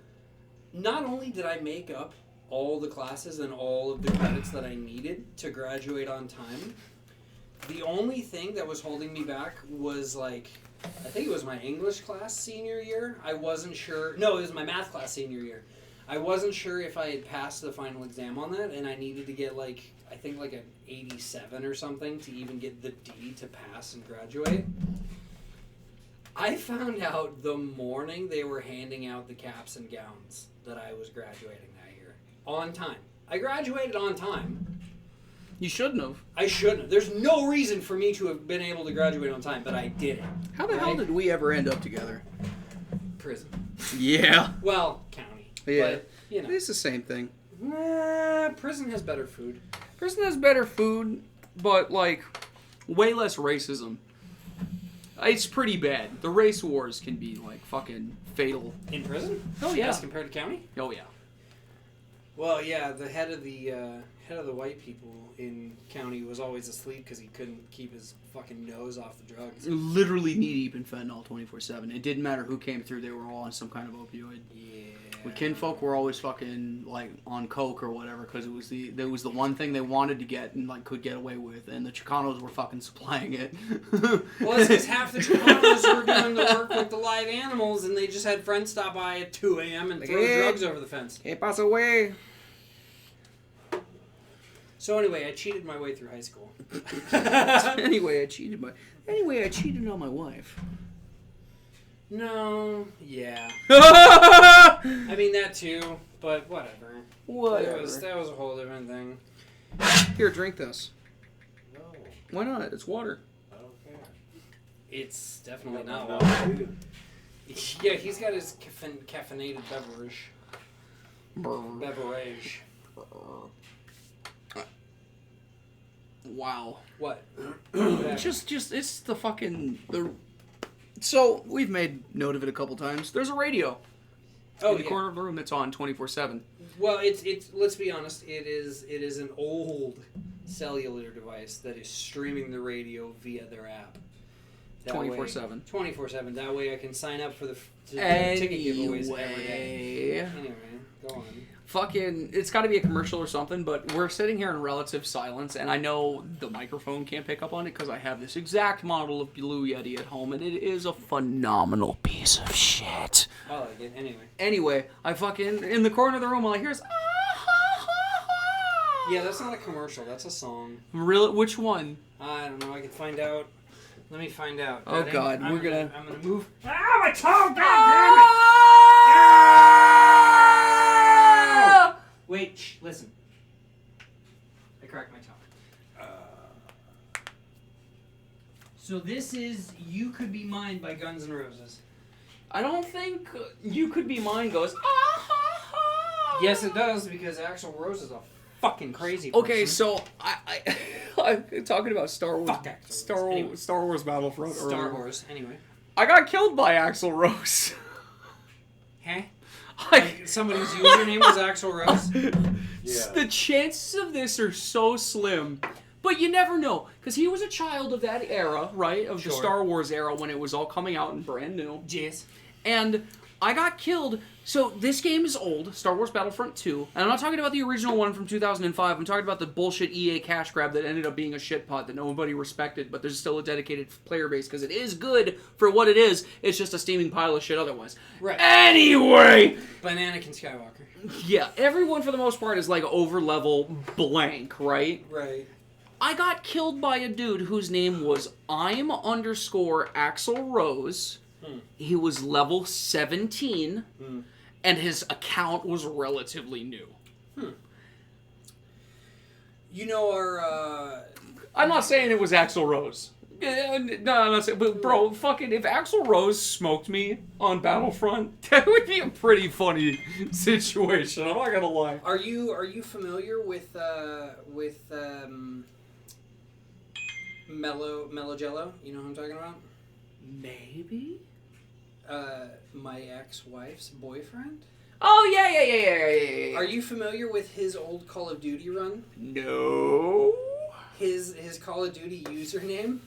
not only did I make up all the classes and all of the credits that I needed to graduate on time, The only thing that was holding me back was like, I think it was my English class senior year. I wasn't sure. No, it was my math class senior year. I wasn't sure if I had passed the final exam on that, and I needed to get like, I think like an 87 or something to even get the D to pass and graduate. I found out the morning they were handing out the caps and gowns that I was graduating that year. On time. I graduated on time. You shouldn't have. I shouldn't have. There's no reason for me to have been able to graduate on time, but I didn't. How the hell did we ever end up together? Prison. Yeah. Well, county. Yeah. But, you know. It's the same thing. Prison has better food. Prison has better food, but, like, way less racism. It's pretty bad. The race wars can be, like, fucking fatal. In prison? Oh, yeah. As compared to county? Oh, yeah. Well, yeah, the head of the white people in county was always asleep because he couldn't keep his fucking nose off the drugs. Literally knee-deep in fentanyl 24/7. It didn't matter who came through, they were all on some kind of opioid. Yeah. With kinfolk were always fucking, like, on coke or whatever, because it was the one thing they wanted to get and, like, could get away with, and the Chicanos were fucking supplying it. Well, it's because half the Chicanos were doing the work with the live animals, and they just had friends stop by at 2 a.m. and throw drugs over the fence. Que pasa, way? So anyway, I cheated my way through high school. Anyway, I cheated on my wife. No, yeah. I mean, that too, but whatever. Whatever. That was a whole different thing. Here, drink this. No, Why not? It's water. I don't care. It's definitely No, not no, water. no. Yeah, he's got his caffeinated beverage. Beverage. Wow. What? Just it's the fucking So we've made note of it a couple times. There's a radio in the corner of the room that's on 24/7. Well, it's let's be honest. It is an old cellular device that is streaming the radio via their app. 24/7. 24/7. That way, I can sign up for the ticket giveaways every day. Anyway, Anyway, go on. fucking, it's got to be a commercial or something. But we're sitting here in relative silence, and I know the microphone can't pick up on it because I have this exact model of Blue Yeti at home, and it is a phenomenal piece of shit. I like it. Anyway, I fucking in the corner of the room, all I hear is Yeah, that's not a commercial. That's a song. Really? Which one? I don't know. I can find out. Let me find out. Oh, Ready? God, I'm gonna move. Ah, my tongue! God Wait, shh, listen. I cracked my tongue. So this is "You Could Be Mine" by Guns N' Roses. I don't think You Could Be Mine goes. Yes, it does, because Axl Rose is a fucking crazy person. Okay, so I'm talking about Star Wars. Fuck Axl Rose. Anyway. Star Wars Battlefront. Star earlier. Wars. Anyway. I got killed by Axl Rose. Huh? Like somebody's username was Axl Rose? Yeah. The chances of this are so slim. But you never know, because he was a child of that era, right? Of the Sure. Star Wars era when it was all coming out and brand new. Yes. And I got killed. So this game is old, Star Wars Battlefront 2. And I'm not talking about the original one from 2005. I'm talking about the bullshit EA cash grab that ended up being a shit pot that nobody respected. But there's still a dedicated player base because it is good for what it is. It's just a steaming pile of shit otherwise. Right. Anyway! Anakin Skywalker. Yeah, everyone for the most part is like over level blank, right? Right. I got killed by a dude whose name was I'm_Axl Rose. He was level 17, and his account was relatively new. You know our, I'm not saying it was Axl Rose. No, I'm not saying, but bro, fucking, if Axl Rose smoked me on Battlefront, that would be a pretty funny situation. I'm not gonna lie. Are you familiar with Mellow Jello? You know who I'm talking about? Maybe. My ex-wife's boyfriend. Oh yeah. Are you familiar with his old Call of Duty run? No. His Call of Duty username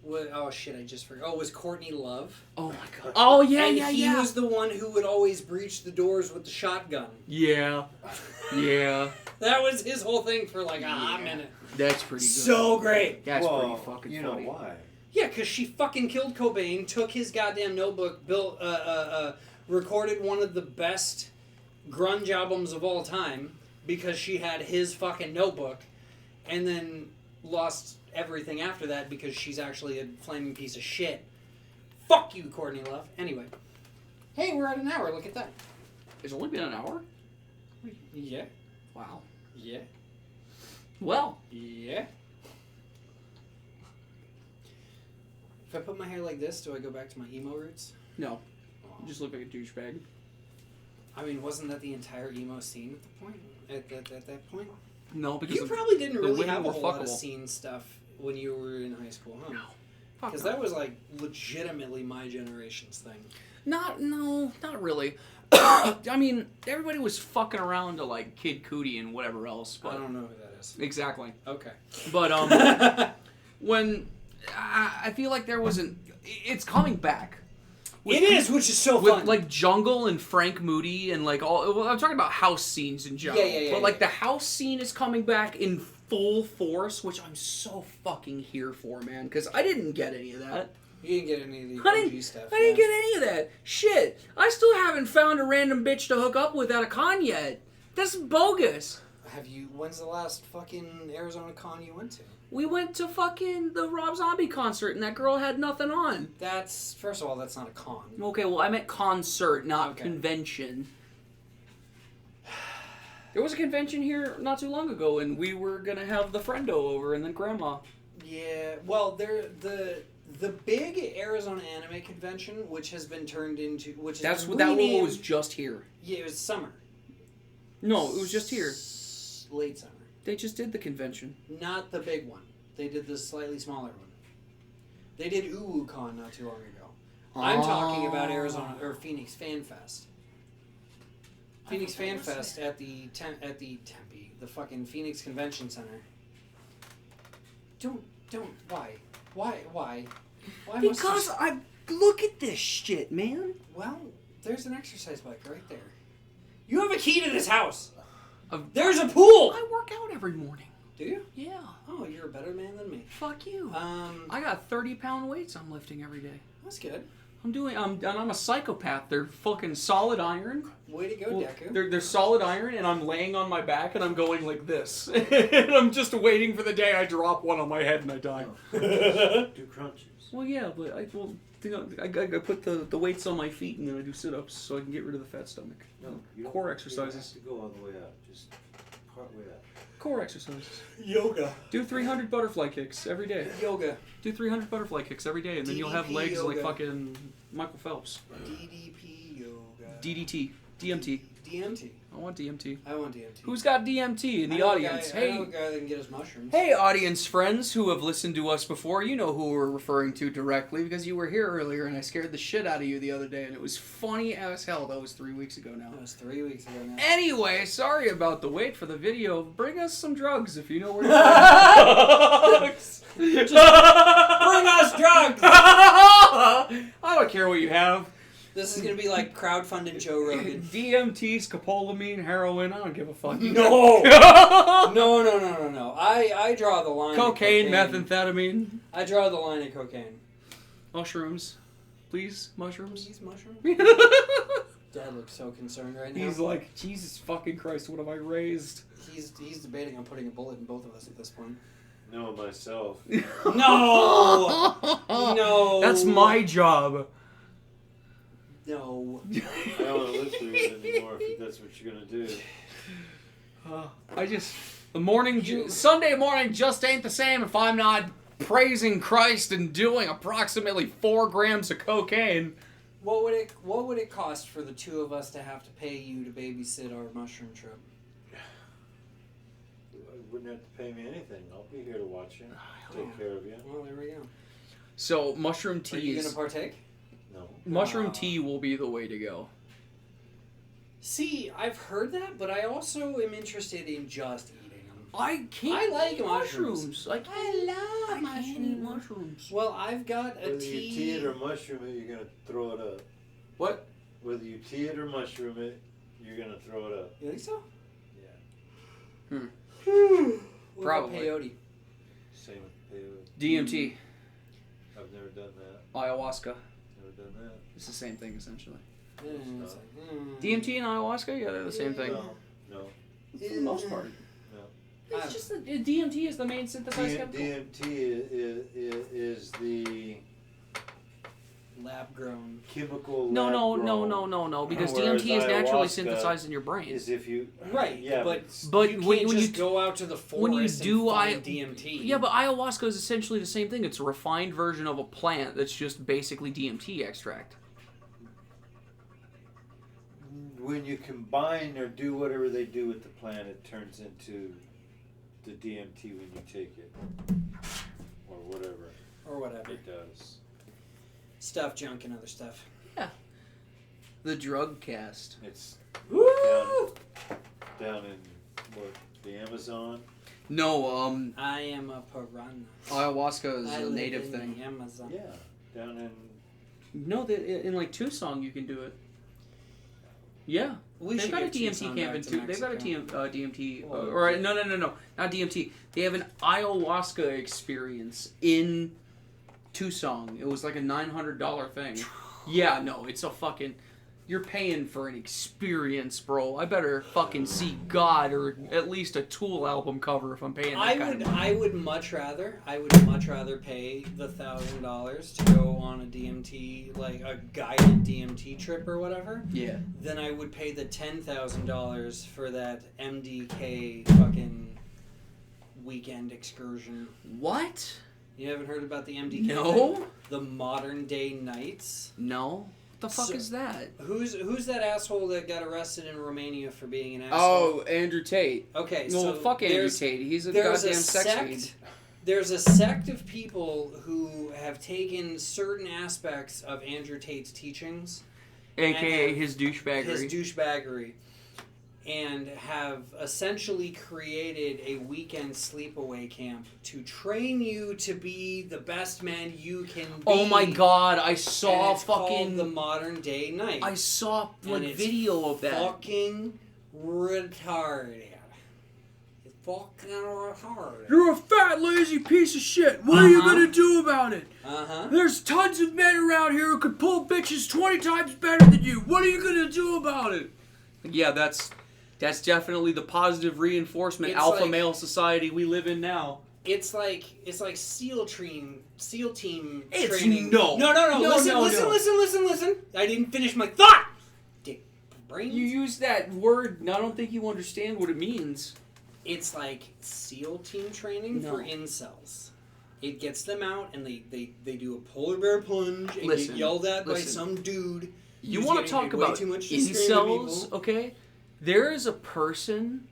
What, oh shit, I just forgot. Oh, it was Courtney Love. Oh my god. Oh yeah, And yeah, he yeah. was the one who would always breach the doors with the shotgun. Yeah. Yeah. That was his whole thing for like a hot minute. That's pretty good. So great. That's Well, pretty fucking you know funny. why? Yeah, because she fucking killed Cobain, took his goddamn notebook, built, recorded one of the best grunge albums of all time because she had his fucking notebook, and then lost everything after that because she's actually a flaming piece of shit. Fuck you, Courtney Love. Anyway. Hey, we're at an hour. Look at that. It's only been an hour? Yeah. Wow. Yeah. Well. Yeah. If I put my hair like this, do I go back to my emo roots? No. Oh. You just look like a douchebag. I mean, wasn't that the entire emo scene at the point? At that point? No, because You probably didn't the really women have a were whole lot of fuckable. scene stuff when you were in high school, huh? No. Fuck Because no. that was like legitimately my generation's thing. Not really. I mean, everybody was fucking around to like Kid Cudi and whatever else. But I don't know who that is. exactly. Okay. But when I feel like there wasn't, it's coming back. It is, which is so With fun. like Jungle and Frank Moody and like all. Well, I'm talking about house scenes in general. Yeah, but like the house scene is coming back in full force, which I'm so fucking here for, man. Because I didn't get any of that. You didn't get any of the I OG stuff. I didn't get any of that. Shit. I still haven't found a random bitch to hook up with at a con yet. That's bogus. Have you? When's the last fucking Arizona con you went to? We went to fucking the Rob Zombie concert and that girl had nothing on. That's first of all, that's not a con. Okay, well, I meant concert, not Okay. convention. There was a convention here not too long ago, and we were gonna have the friendo over and then Grandma. Yeah, well, the big Arizona Anime Convention, which has been turned into, which is That's what that one was just here. Yeah, it was summer. No, it was just here. Late summer. They just did the convention. Not the big one. They did the slightly smaller one. They did UwuCon not too long ago. I'm talking about Arizona or Phoenix Fan Fest. Phoenix Fan Fest at the Tempe, the fucking Phoenix Convention Center. Don't. Why? Why must Because you... I look at this shit, man. Well, there's an exercise bike right there. You have a key to this house. Uh, There's a pool. I work out every morning. Do you? Yeah. Oh, you're a better man than me. Fuck you. Um, I got 30-pound weights I'm lifting every day. that's good. I'm a psychopath. They're fucking solid iron. Way to go, Well, Deku. they're solid iron, and I'm laying on my back, and I'm going like this. And I'm just waiting for the day I drop one on my head and I die. Do crunches. Well, yeah, but I put the weights on my feet, and then I do sit-ups so I can get rid of the fat stomach. No, you don't, Core You don't exercises. have to go all the way up. Just part way up. Core exercises. Yoga. Do 300 butterfly kicks every day. Yoga. Do 300 butterfly kicks every day, and then you'll have DDP legs like yoga. fucking Michael Phelps. DDP yoga. DDT. DMT. DMT. I want DMT. I want DMT. Who's got DMT in I the know a audience? guy, I know Hey, a guy that can get us mushrooms. hey, audience friends who have listened to us before. You know who we're referring to directly because you were here earlier, and I scared the shit out of you the other day, and it was funny as hell. That was 3 weeks ago now. That was 3 weeks ago now. Anyway, sorry about the wait for the video. Bring us some drugs if you know where to find drugs. Bring us drugs! I don't care what you have. This is gonna be like crowdfunded Joe Rogan. DMT, scopolamine, heroin. I don't give a fuck. No! No. I draw the line. Cocaine, at cocaine. methamphetamine, I draw the line at cocaine. mushrooms. Please, mushrooms. These mushrooms? Dad looks so concerned right now. He's like, Jesus fucking Christ, what have I raised? He's debating on putting a bullet in both of us at this point. No, myself. No! No! That's my job. No. I don't want to live through it anymore if that's what you're going to do. Sunday morning just ain't the same if I'm not praising Christ and doing approximately 4 grams of cocaine. What would it cost for the two of us to have to pay you to babysit our mushroom trip? You wouldn't have to pay me anything. I'll be here to watch you. Take care of you. Well, there we go. So mushroom Are tea you is gonna partake? No. mushroom tea will be the way to go. See, I've heard that, but I also am interested in just eating them. I can't I like eat mushrooms. I can't eat mushrooms. Well, I've got a Whether you tea it or mushroom it, you're gonna throw it up. What? Whether you tea it or mushroom it, you're gonna throw it up. You think so? Yeah. What Probably. about peyote? Same with peyote. DMT, I've never done that. ayahuasca. Never done that. It's the same thing essentially. Mm, it's like, DMT and ayahuasca, yeah, they're the same thing. No. For the most part. No. It's just that DMT is the main synthesized chemical. DMT is the lab grown. chemical. No, lab grown. no, because Whereas DMT is naturally ayahuasca synthesized in your brain. Is if you Right, yeah, But you when can't you just d- go out to the forest when you do and find DMT. Yeah, but ayahuasca is essentially the same thing. It's a refined version of a plant that's just basically DMT extract. when you combine or do whatever they do with the plant, it turns into the DMT when you take it, or whatever Or whatever. it does. Stuff, junk, and other stuff. The drug cast. It's Woo! down in what, the Amazon. No, I am a piranha. ayahuasca is I a live native in thing. the Amazon. Yeah, down in. No, in like Tucson you can do it. Yeah. We They've should got a get DMT Tucson camp back in to Tucson. They've got a Mexico. DMT, Oh, or okay. no, not DMT. They have an ayahuasca experience in Tucson. It was like a $900 thing. Yeah, no, it's a fucking. You're paying for an experience, bro. I better fucking see God or at least a Tool album cover if I'm paying that kind of money. I would much rather pay the $1,000 to go on a DMT, like a guided DMT trip or whatever, Yeah. than I would pay the $10,000 for that MDK fucking weekend excursion. What? You haven't heard about the MDK? No. thing? The Modern Day Nights. No. What the fuck So- is that? Who's that asshole that got arrested in Romania for being an asshole? Oh, Andrew Tate. Okay, Well, so fuck Andrew there's- Tate. He's a there's goddamn a sex sect. fiend. There's a sect of people who have taken certain aspects of Andrew Tate's teachings, AKA and his douchebaggery. his douchebaggery, and have essentially created a weekend sleepaway camp to train you to be the best man you can be. Oh my god, I And saw it's called fucking. the Modern Day Night. I saw And like it's video of that. Fucking retarded. It's fucking retarded. You're a fat, lazy piece of shit. What are you gonna do about it? Uh-huh. There's tons of men around here who could pull bitches 20 times better than you. What are you gonna do about it? Yeah, that's definitely the positive reinforcement It's alpha like- male society we live in now. It's like SEAL team It's training. no. No. No, Listen. I didn't finish my thought. Dick brains. You use that word, and I don't think you understand what it means. It's like SEAL team training No. for incels. It gets them out and they do a polar bear plunge and Listen, get yelled at by listen. some dude. You who's want to getting talk paid way about too much to scream at incels, people. okay? There is a person.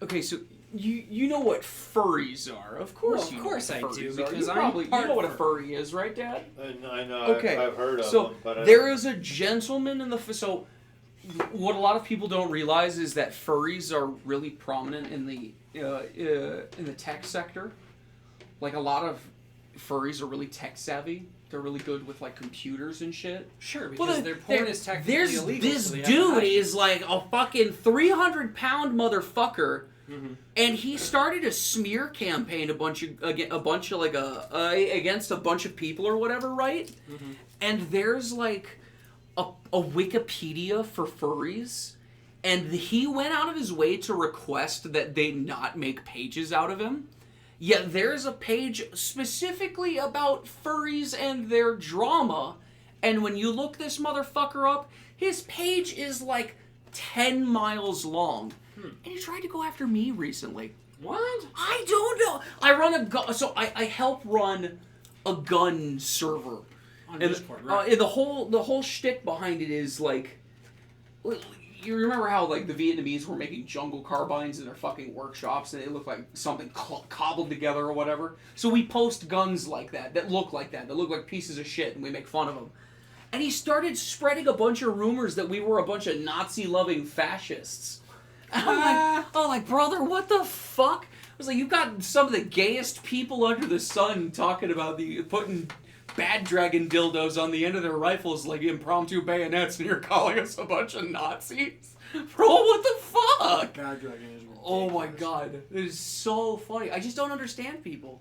Okay, so you know what furries are, of course. Well, of you know course what I furries do, are. because you I'm probably part you know what a furry. furry is, right, Dad? I know. Okay, I've heard of so them, but there is a gentleman in the so. What a lot of people don't realize is that furries are really prominent in the tech sector. Like a lot of furries are really tech savvy. They're really good with like computers and shit. Sure, because Well, their porn is technically there's illegal. this so they have to dude hide it. is like a fucking 300-pound motherfucker, Mhm. and he started a smear campaign against a bunch of people or whatever, right? Mhm. And there's like a Wikipedia for furries, and he went out of his way to request that they not make pages out of him. Yet there's a page specifically about furries and their drama, and when you look this motherfucker up, his page is like 10 miles long. And he tried to go after me recently. What? I don't know. I run a gun, so I help run a gun server. On And, Discord, right? and the whole shtick behind it is like, you remember how like the Vietnamese were making jungle carbines in their fucking workshops, and they look like something cobbled together or whatever. So we post guns like that look like that look like pieces of shit, and we make fun of them. And he started spreading a bunch of rumors that we were a bunch of Nazi-loving fascists. I'm like, brother, what the fuck? I was like, you've got some of the gayest people under the sun talking about putting bad dragon dildos on the end of their rifles like impromptu bayonets, and you're calling us a bunch of Nazis? Bro, what the fuck? Bad Dragon is ridiculous. Oh my god, it is so funny. I just don't understand people.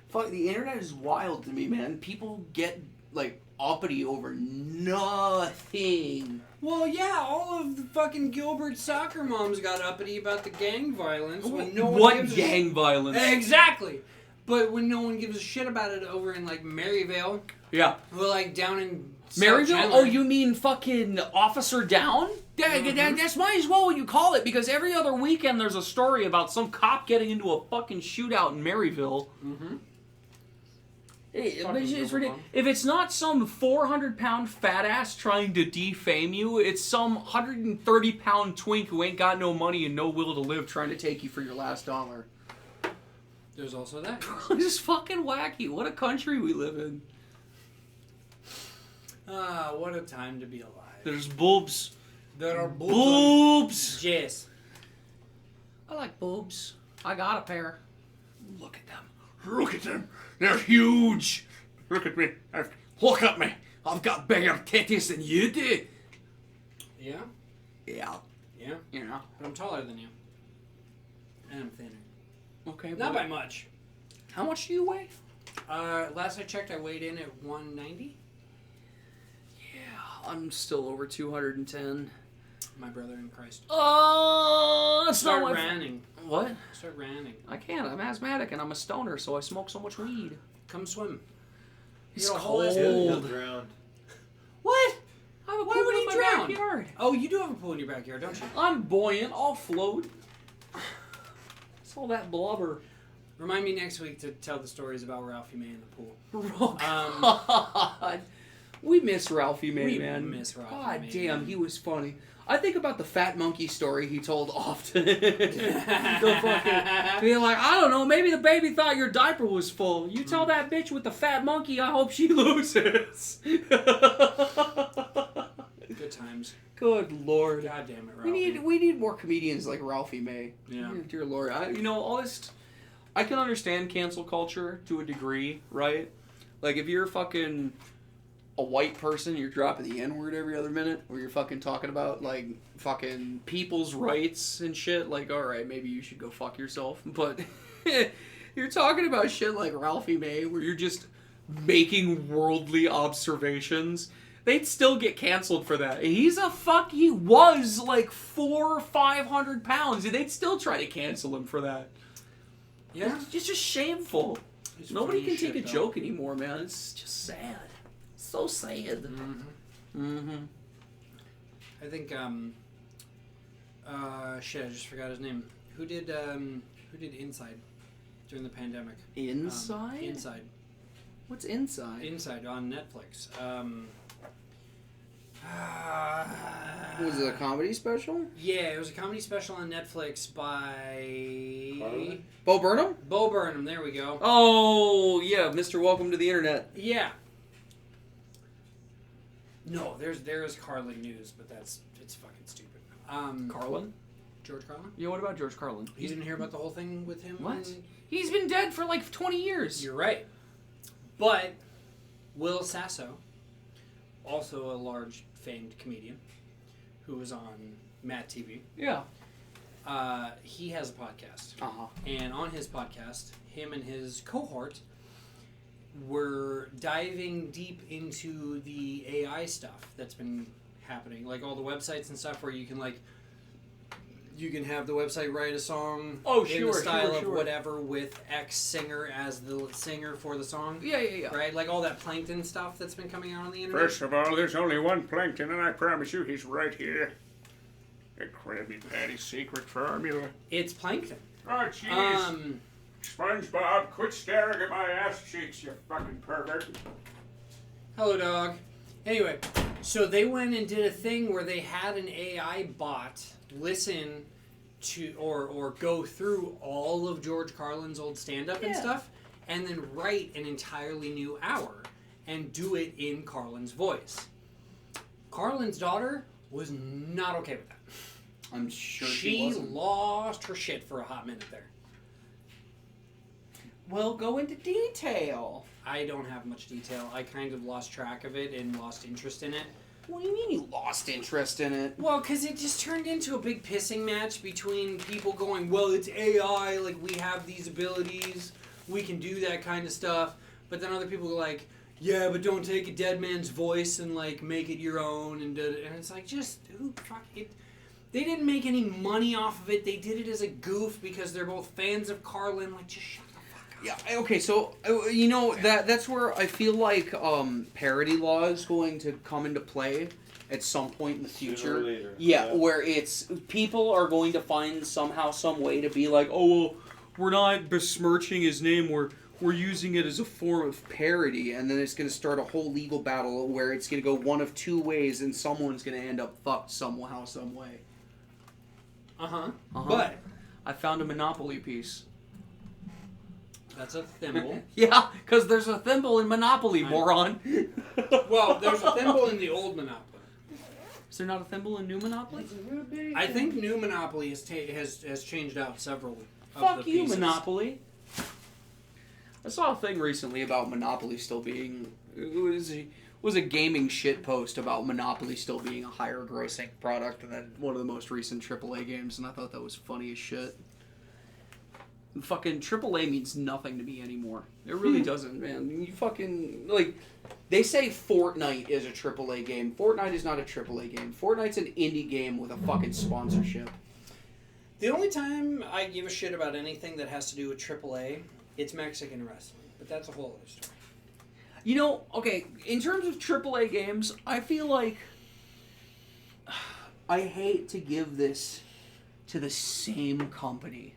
Fuck, the internet is wild to me, man. People get like uppity over nothing. Well, yeah, all of the fucking Gilbert soccer moms got uppity about the gang violence when no one What gives gang violence? Exactly. But when no one gives a shit about it over in like Maryvale, Yeah. or like down in South Maryville? Chandler. Oh, you mean fucking Officer Down? Yeah, that's might as well what you call it, because every other weekend there's a story about some cop getting into a fucking shootout in Maryville. Mm-hmm. It's ridiculous. If it's not some 400-pound fat ass trying to defame you, it's some 130-pound twink who ain't got no money and no will to live trying to take you for your last dollar. There's also that. It's just fucking wacky. What a country we live in. Ah, what a time to be alive. There's boobs. There are Boobs! Yes. I like boobs. I got a pair. Look at them. Look at them. They're huge. Look at me. Look at me. I've got bigger titties than you do. Yeah? Yeah. Yeah. Yeah. But I'm taller than you. And I'm thinner. Okay. Not by much. How much do you weigh? Last I checked, I weighed in at 190. Yeah, I'm still over 210. My brother in Christ. Oh, that's Start not my ranting. What? Start ranting. I can't. I'm asthmatic and I'm a stoner, so I smoke so much weed. Come swim. It's You got a whole ass cold. He'll drown. What? I have a Why pool would in he my drown? backyard. Oh, you do have a pool in your backyard, don't you? I'm buoyant. I'll float. It's all that blubber. Remind me next week to tell the stories about Ralphie May in the pool. Oh, God. We miss Ralphie May, We man. miss Ralphie God May, damn, man. he was funny. I think about the fat monkey story he told often. Being like, I don't know, maybe the baby thought your diaper was full. You tell that bitch with the fat monkey, I hope she loses. Good times. Good Lord. God damn it, Ralphie. We need more comedians like Ralphie May. Yeah. Dear Lord. All this... I can understand cancel culture to a degree, right? Like, if you're fucking a white person, you're dropping the N-word every other minute, or you're fucking talking about, like, fucking people's rights and shit, like, alright, maybe you should go fuck yourself. But you're talking about shit like Ralphie May, where you're just making worldly observations. They'd still get canceled for that. He was like 400 or 500 pounds, and they'd still try to cancel him for that. Yeah. It's just shameful. It's Nobody funny can take shit, a though. joke anymore, man. It's just sad. So sad. Mm-hmm. I think, shit, I just forgot his name. Who did Inside during the pandemic? Inside? Inside. What's Inside? Inside on Netflix. Was it a comedy special? Yeah, it was a comedy special on Netflix by Carlin? Bo Burnham? Bo Burnham. There we go. Oh, yeah, Mr. Welcome to the Internet. Yeah. No, there is Carlin News, but it's fucking stupid. Carlin? George Carlin? Yeah, what about George Carlin? You didn't hear about the whole thing with him? What? He's been dead for like 20 years. You're right. But Will Sasso, also a large famed comedian who was on Mad TV, Yeah. he has a podcast. Uh-huh. And on his podcast, him and his cohort were diving deep into the AI stuff that's been happening. Like all the websites and stuff where you can have the website write a song in the style of whatever with X singer as the singer for the song. Yeah. Right? Like all that plankton stuff that's been coming out on the internet. First of all, there's only one plankton, and I promise you he's right here. The Krabby Patty secret formula. It's plankton. Oh, jeez. SpongeBob, quit staring at my ass cheeks, you fucking pervert. Hello, dog. Anyway, so they went and did a thing where they had an AI bot listen to or go through all of George Carlin's old stand-up and stuff, and then write an entirely new hour and do it in Carlin's voice. Carlin's daughter was not okay with that. I'm sure She wasn't. lost her shit for a hot minute there. Well, go into detail. I don't have much detail. I kind of lost track of it and lost interest in it. What do you mean you lost interest in it? Well, because it just turned into a big pissing match between people going, well, it's AI, like, we have these abilities, we can do that kind of stuff. But then other people go like, yeah, but don't take a dead man's voice and, like, make it your own. And it's like, just, who fuck it. They didn't make any money off of it. They did it as a goof because they're both fans of Carlin. Like, just shut the fuck up. Yeah. Okay. So that's where I feel like parody law is going to come into play at some point in the Sooner future. or later. Yeah, where it's people are going to find somehow some way to be like, oh well, we're not besmirching his name. We're using it as a form of parody, and then it's going to start a whole legal battle where it's going to go one of two ways, and someone's going to end up fucked somehow, some way. Uh-huh. But I found a Monopoly piece. That's a thimble. Yeah, because there's a thimble in Monopoly, moron. Well, there's a thimble in the old Monopoly. Is there not a thimble in New Monopoly? I think new Monopoly has changed out several of Fuck the you, pieces. Monopoly. I saw a thing recently about Monopoly still being... It was a gaming shit post about Monopoly still being a higher grossing product than one of the most recent AAA games, and I thought that was funny as shit. Fucking AAA means nothing to me anymore. It really doesn't, man. You fucking... Like, they say Fortnite is a AAA game. Fortnite is not a AAA game. Fortnite's an indie game with a fucking sponsorship. The only time I give a shit about anything that has to do with AAA, it's Mexican wrestling. But that's a whole other story. You know, okay, in terms of AAA games, I feel like I hate to give this to the same company.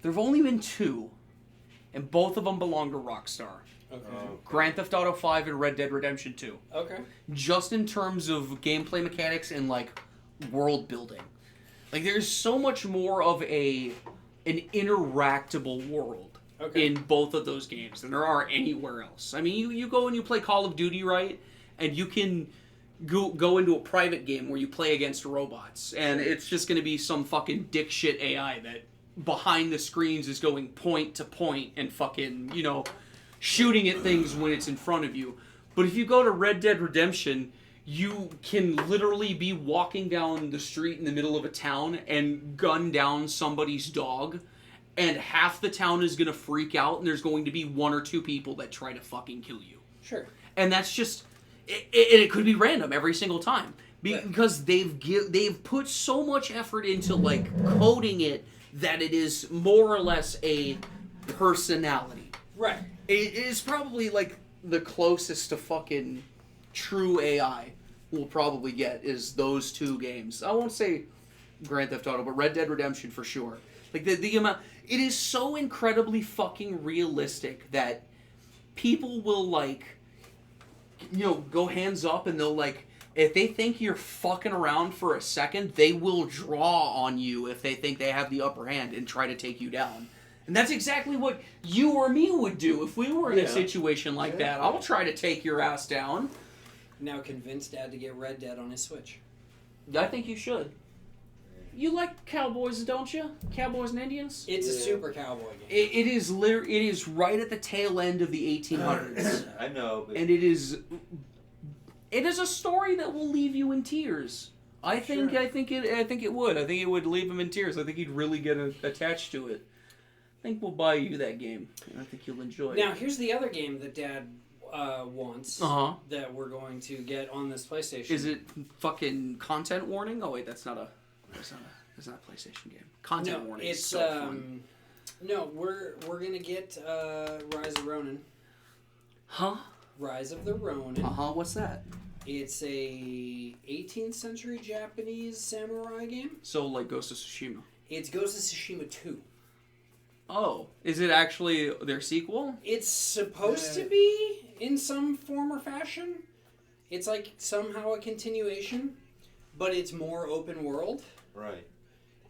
There have only been two, and both of them belong to Rockstar. Okay. Grand Theft Auto 5 and Red Dead Redemption 2. Okay. Just in terms of gameplay mechanics and, like, world building. Like, there's so much more of an interactable world. Okay. In both of those games than there are anywhere else. I mean, you go and you play Call of Duty, right? And you can go into a private game where you play against robots. And it's just going to be some fucking dick shit AI that behind the screens is going point to point and fucking, shooting at things when it's in front of you. But if you go to Red Dead Redemption, you can literally be walking down the street in the middle of a town and gun down somebody's dog. And half the town is going to freak out, and there's going to be one or two people that try to fucking kill you. Sure. And that's just... It could be random every single time. Because they've put so much effort into, like, coding it that it is more or less a personality. Right. It is probably, like, the closest to fucking true AI we'll probably get is those two games. I won't say Grand Theft Auto, but Red Dead Redemption for sure. Like, the amount... It is so incredibly fucking realistic that people will, like, go hands up and they'll, like, if they think you're fucking around for a second, they will draw on you if they think they have the upper hand and try to take you down. And that's exactly what you or me would do if we were in a situation like that. I'll try to take your ass down. Now convince Dad to get Red Dead on his Switch. I think you should. You like cowboys, don't you? Cowboys and Indians? It's a super cowboy game. It is right at the tail end of the 1800s. I know, but... And it is a story that will leave you in tears. I think it would. I think it would leave him in tears. I think he'd really get attached to it. I think we'll buy you that game, and I think you'll enjoy it. Now, here's the other game that Dad wants that we're going to get on this PlayStation. Is it fucking content warning? Oh wait, that's not a PlayStation game. Content warning. It's is so fun. No, we're gonna get Rise of Ronin. Huh? Rise of the Ronin. What's that? It's a 18th century Japanese samurai game. So like Ghost of Tsushima. It's Ghost of Tsushima 2. Oh, is it actually their sequel? It's supposed to be in some form or fashion. It's like somehow a continuation, but it's more open world. Right.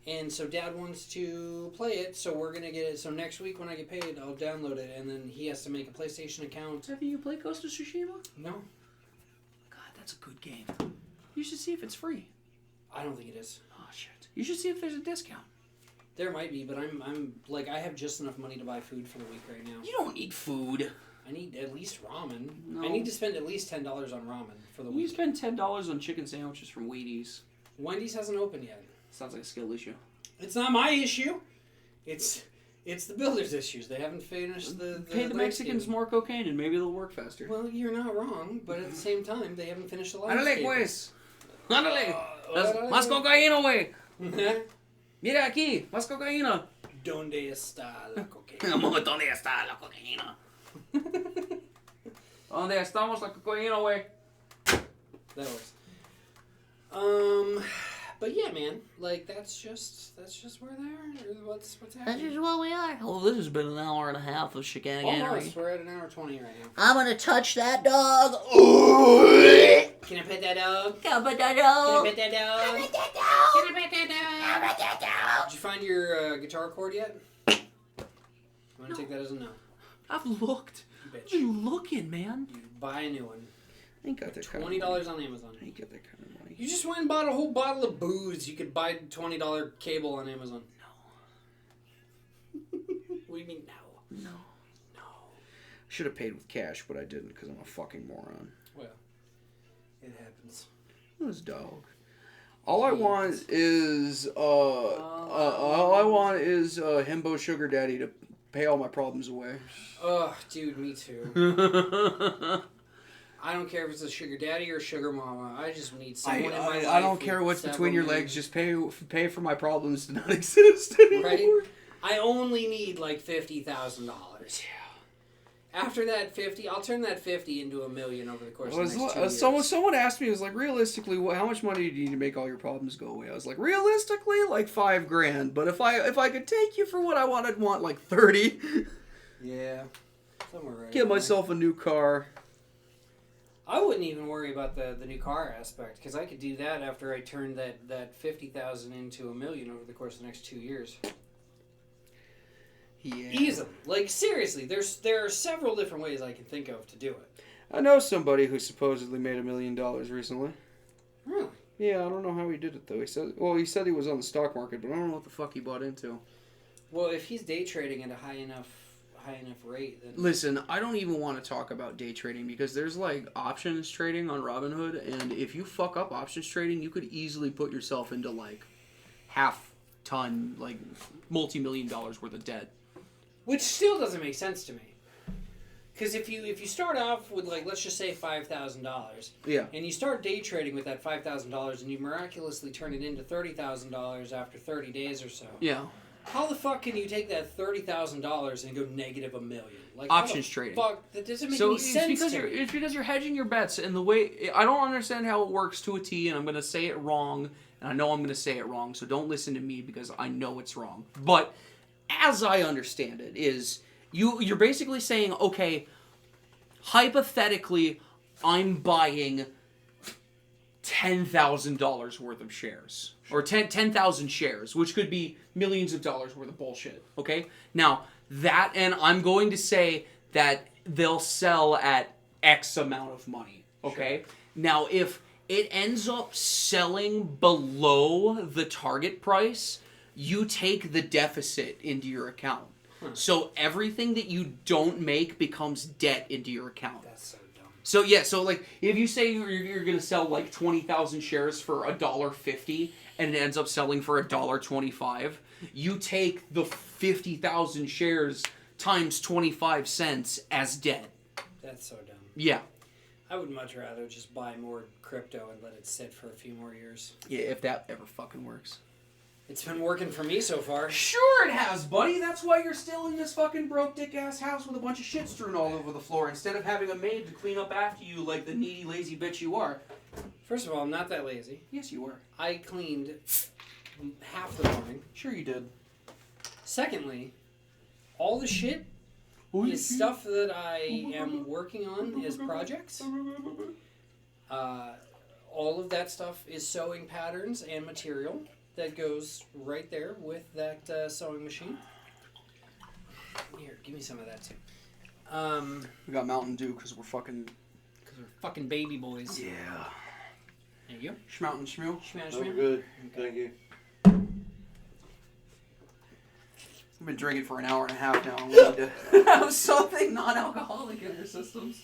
And so Dad wants to play it, so we're going to get it. So next week when I get paid, I'll download it, and then he has to make a PlayStation account. Have you played Ghost of Tsushima? No. God, that's a good game. You should see if it's free. I don't think it is. Oh, shit. You should see if there's a discount. There might be, but I'm like I have just enough money to buy food for the week right now. You don't need food. I need at least ramen. No. I need to spend at least $10 on ramen for the You week. spend $10 on chicken sandwiches from Wheaties. Wendy's hasn't opened yet. Sounds like a skill issue. It's not my issue. It's the builders' issues. They haven't finished the Pay the Mexicans landscaping. more cocaine and maybe they'll work faster. Well, you're not wrong, but at the same time, they haven't finished the Ándale, landscaping. pues. Ándale. Órale. Más cocaína, güey. Mira aquí. Más cocaína. ¿Dónde está la cocaína? ¿Dónde está la cocaína? ¿Dónde estamos la cocaína, güey? That works. But yeah, man, like that's just where they are. Or what's That's happening? just what we are. Well, this has been an hour and a half of chicanery. Almost. We're at an hour 20 right now. I'm gonna touch that dog. Can I pet that dog? Come on, that Can I dog. pet that dog? Come on, that dog. Can I pet that dog? Come on, that dog. Did you find your guitar cord yet? I'm gonna take that as a no. I've looked. You What bitch. are you looking, man? You buy a new one. I ain't got that kind of $20 money. on Amazon. I ain't got that kind of money. You just went and bought a whole bottle of booze. You could buy $20 cable on Amazon. No. What do you mean no? No. No. Should have paid with cash, but I didn't because I'm a fucking moron. Well, it happens. This dog. All I want is himbo sugar daddy to pay all my problems away. Oh, dude, me too. I don't care if it's a sugar daddy or a sugar mama. I just need someone in my life. I don't with care what's several between your million. legs. Just pay for my problems to not exist anymore. Right? I only need like $50,000. Yeah. After that 50, I'll turn that 50 into $1 million over the course of the next 2 years. Someone asked me, it was like, realistically, how much money do you need to make all your problems go away? I was like, realistically, like $5,000. But if I could take you for what I want, I'd want like 30. Yeah, somewhere right. Get myself a new car. I wouldn't even worry about the new car aspect because I could do that after I turn that 50,000 into $1 million over the course of the next 2 years. Yeah. Easily, like seriously, there are several different ways I can think of to do it. I know somebody who supposedly made $1 million recently. Really? Yeah, I don't know how he did it though. He said he was on the stock market, but I don't know what the fuck he bought into. Well, if he's day trading at a high enough rate, then Listen, I don't even want to talk about day trading because there's like options trading on Robinhood, and if you fuck up options trading, you could easily put yourself into like half-ton, like multi-million dollars worth of debt. which still doesn't make sense to me. Because if you start off with like let's just say $5,000, Yeah. and you start day trading with that $5,000, and you miraculously turn it into $30,000 after 30 days or so. Yeah. How the fuck can you take that $30,000 and go negative $1 million? Like Options how the trading. Fuck, that doesn't make So any it's sense because to me. it's because you're hedging your bets, and the way I don't understand how it works to a T, and I'm gonna say it wrong, and I know I'm gonna say it wrong, so don't listen to me because I know it's wrong. But as I understand it, is you're basically saying, okay, hypothetically, I'm buying $10,000 worth of shares. Or 10,000 shares, which could be millions of dollars worth of bullshit. Okay? Now, that, and I'm going to say that they'll sell at X amount of money. Okay? Sure. Now, if it ends up selling below the target price, you take the deficit into your account. So everything that you don't make becomes debt into your account. That's so dumb. So yeah, so like if you say you're gonna sell like 20,000 shares for $1.50 and it ends up selling for $1.25, you take the 50,000 shares times 25 cents as debt. That's so dumb. Yeah. I would much rather just buy more crypto and let it sit for a few more years. Yeah, if that ever fucking works. It's been working for me so far. Sure it has, buddy. That's why you're still in this fucking broke dick ass house with a bunch of shit strewn all over the floor instead of having a maid to clean up after you like the needy lazy bitch you are. First of all, I'm not that lazy. Yes, you were. I cleaned half the morning. Sure you did. Secondly, all the shit is stuff that I am working on as projects. All of that stuff is sewing patterns and material that goes right there with that sewing machine. Here, give me some of that too. We got Mountain Dew because we're fucking Baby boys. yeah. There you go. Schmountain Schmoo. Smash, I'm man. good. Thank you. I've been drinking for an hour and a half now. We need to have something non-alcoholic in our systems.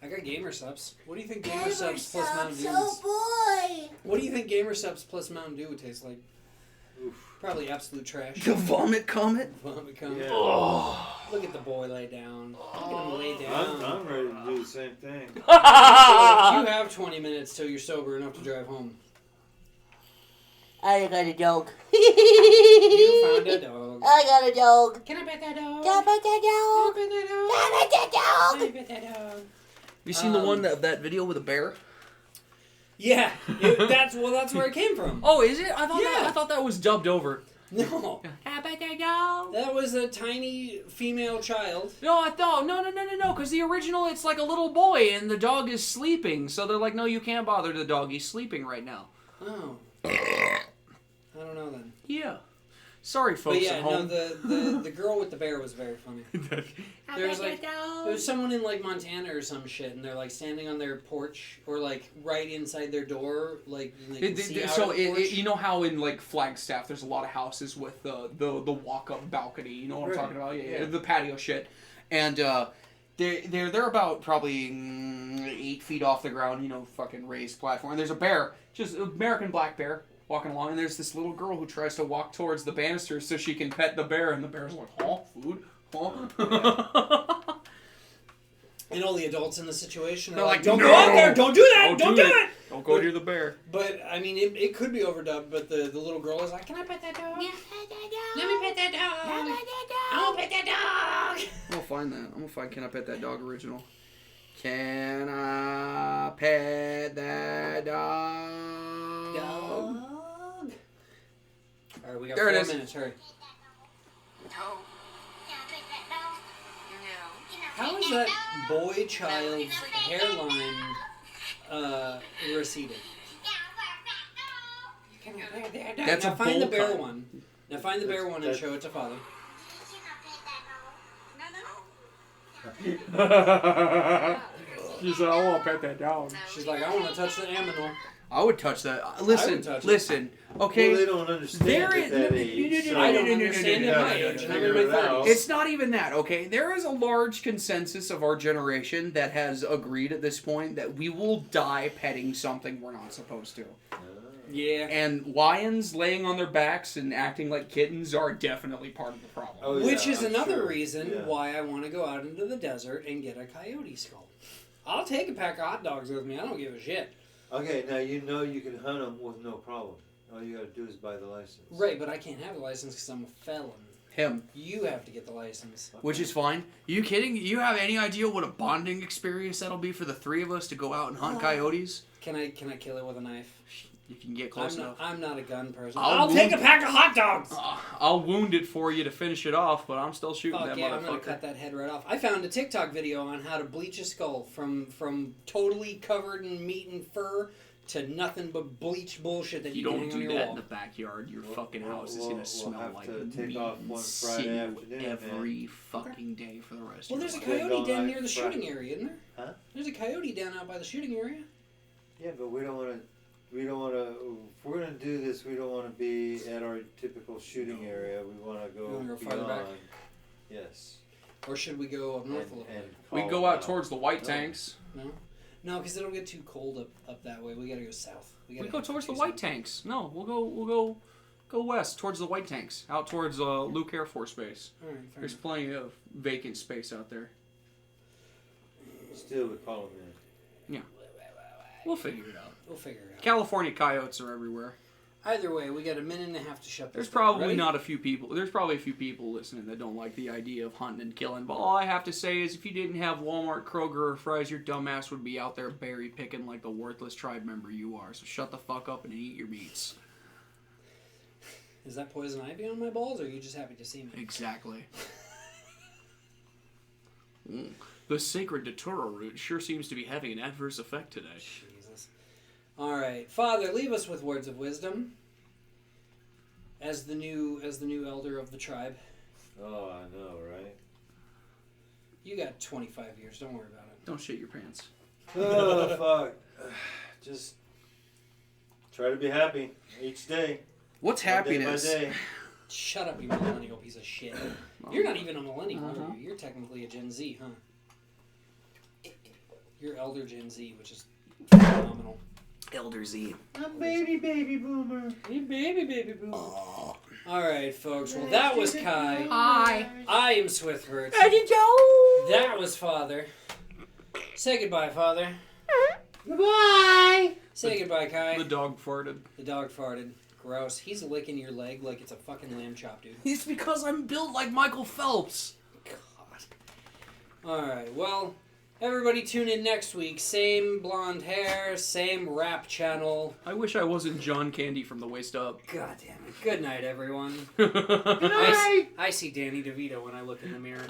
I got Gamer Subs. What do you think Gamer Subs plus Mountain Dew? Oh boy! What do you think Gamer Subs plus Mountain Dew would taste like? Probably absolute trash. The vomit comet? Vomit comes. Yeah. Oh. Look at the boy lay down. Look at him lay down. I'm ready to do the same thing. You have 20 minutes till you're sober enough to drive home. I got a dog. You found a dog. I got a dog. Can I pet that dog? Can I pet that dog? Can I pet that dog? Can I pet that dog? Can I pet that dog? Have you seen the one that video with a bear? Yeah, that's where it came from. Oh, is it? I Yeah. thought that was dubbed over. No, that was a tiny female child. No, I thought no, because the original it's like a little boy and the dog is sleeping, so they're like, no, you can't bother the dog. He's sleeping right now. Oh, I don't know then. Yeah. Sorry, folks But yeah, at no, home. the girl with the bear was very funny. There's someone in like Montana or some shit, and they're like standing on their porch or like right inside their door, like they can see out of the porch. You know how in like Flagstaff there's a lot of houses with the walk up balcony. You know what I'm talking about? Yeah, the patio shit, and they're about probably 8 feet off the ground. You know, fucking raised platform. And there's a bear, just American black bear. Walking along, and there's this little girl who tries to walk towards the banisters so she can pet the bear, and the bear's like, "Oh, food, oh." And all the adults in the situation are They're like, like, "Don't "No! go out there! Don't do that! Don't do it!" Don't go near the bear. But I mean, it could be overdubbed. But the little girl is like, "Can I pet that dog? Let me pet that dog. I want to pet that dog." I'm gonna find that. I'm gonna find Can I Pet That Dog original. Can I pet that dog? Dog. All right, we got There it 4 is. minutes. Hurry. How is that boy child's hairline receded? That's now a find the bowl bear cut. one. Now find the bear one and show it to father. She said, I want to pet that dog. She's like, I want to touch the animal. I would touch that. I Listen, would touch it. listen. Okay, Well, they don't understand There at is- that no, age. no, so I don't no, understand no, at no, my no, no, age. no, and no, I'm no, in my no, no. 30s. it's not even that. Okay, there is a large consensus of our generation that has agreed at this point that we will die petting something we're not supposed to. Yeah. And lions laying on their backs and acting like kittens are definitely part of the problem. Oh, Which yeah, is I'm another sure. reason Yeah. why I want to go out into the desert and get a coyote skull. I'll take a pack of hot dogs with me. I don't give a shit. Okay, now you know you can hunt them with no problem. All you gotta do is buy the license. Right, but I can't have a license because I'm a felon. Him. You have to get the license. Which is fine. You kidding? You have any idea what a bonding experience that'll be for the three of us to go out and hunt coyotes? Can I kill it with a knife? If you can get close enough. I'm not a gun person. I'll I'll take a wound- pack of hot dogs! I'll wound it for you to finish it off, but I'm still shooting Fuck that yeah, I'm gonna motherfucker. cut that head right off. I found a TikTok video on how to bleach a skull from totally covered in meat and fur to nothing but bleach bullshit that You you, can don't hang on do your that wall. in the backyard. Your We'll- fucking we'll- house is we'll- gonna we'll smell have like to take meat off and one Friday sinew afternoon, every fucking day for the rest Well, of there's a your life. Good coyote all down night near the Friday. shooting area, isn't there? Huh? There's a coyote down out by the shooting area. Yeah, but we don't want to. We don't want to. If we're gonna do this, we don't want to be at our typical shooting area. We want to go, You wanna go beyond. farther back? Yes. Or should we go up north a little bit? We call go out out. towards the white No. tanks. No, because it'll get too cold up that way. We gotta go south. We gotta go head towards the due white south. tanks. No, we'll go west towards the white tanks, out towards Luke Air Force Base. All right, fair There's enough. plenty of vacant space out there. Still, we call them in. We'll figure it out. We'll figure it out. California coyotes are everywhere. Either way, we got a minute and a half to shut this. There's down. probably Ready? not a few people. There's probably a few people listening that don't like the idea of hunting and killing. But all I have to say is, if you didn't have Walmart, Kroger, or Fry's, your dumbass would be out there berry picking like the worthless tribe member you are. So shut the fuck up and eat your meats. Is that poison ivy on my balls, or are you just happy to see me? Exactly. The sacred datura root sure seems to be having an adverse effect today. Jesus. All right, Father, leave us with words of wisdom. As the new elder of the tribe, Oh, I know, right? you got 25 years. Don't worry about it. Don't shit your pants. Oh fuck! Just try to be happy each day. What's One happiness? Day by day. Shut up, you millennial piece of shit. You're not even a millennial, are you? You're technically a Gen Z, huh? You're elder Gen Z, which is phenomenal. Elder Z. I'm baby boomer. Hey, baby boomer. Alright, folks. Well, that was Kai. Hi. I am Swithbert. Joe. That was Father. Say goodbye, Father. Goodbye. Say goodbye, Kai. The dog farted. The dog farted. Gross. He's licking your leg like it's a fucking lamb chop, dude. It's because I'm built like Michael Phelps. God. Alright, well, everybody tune in next week. Same blonde hair, same rap channel. I wish I wasn't John Candy from the waist up. God damn it. Good night, everyone. Good I see Danny DeVito when I look in the mirror.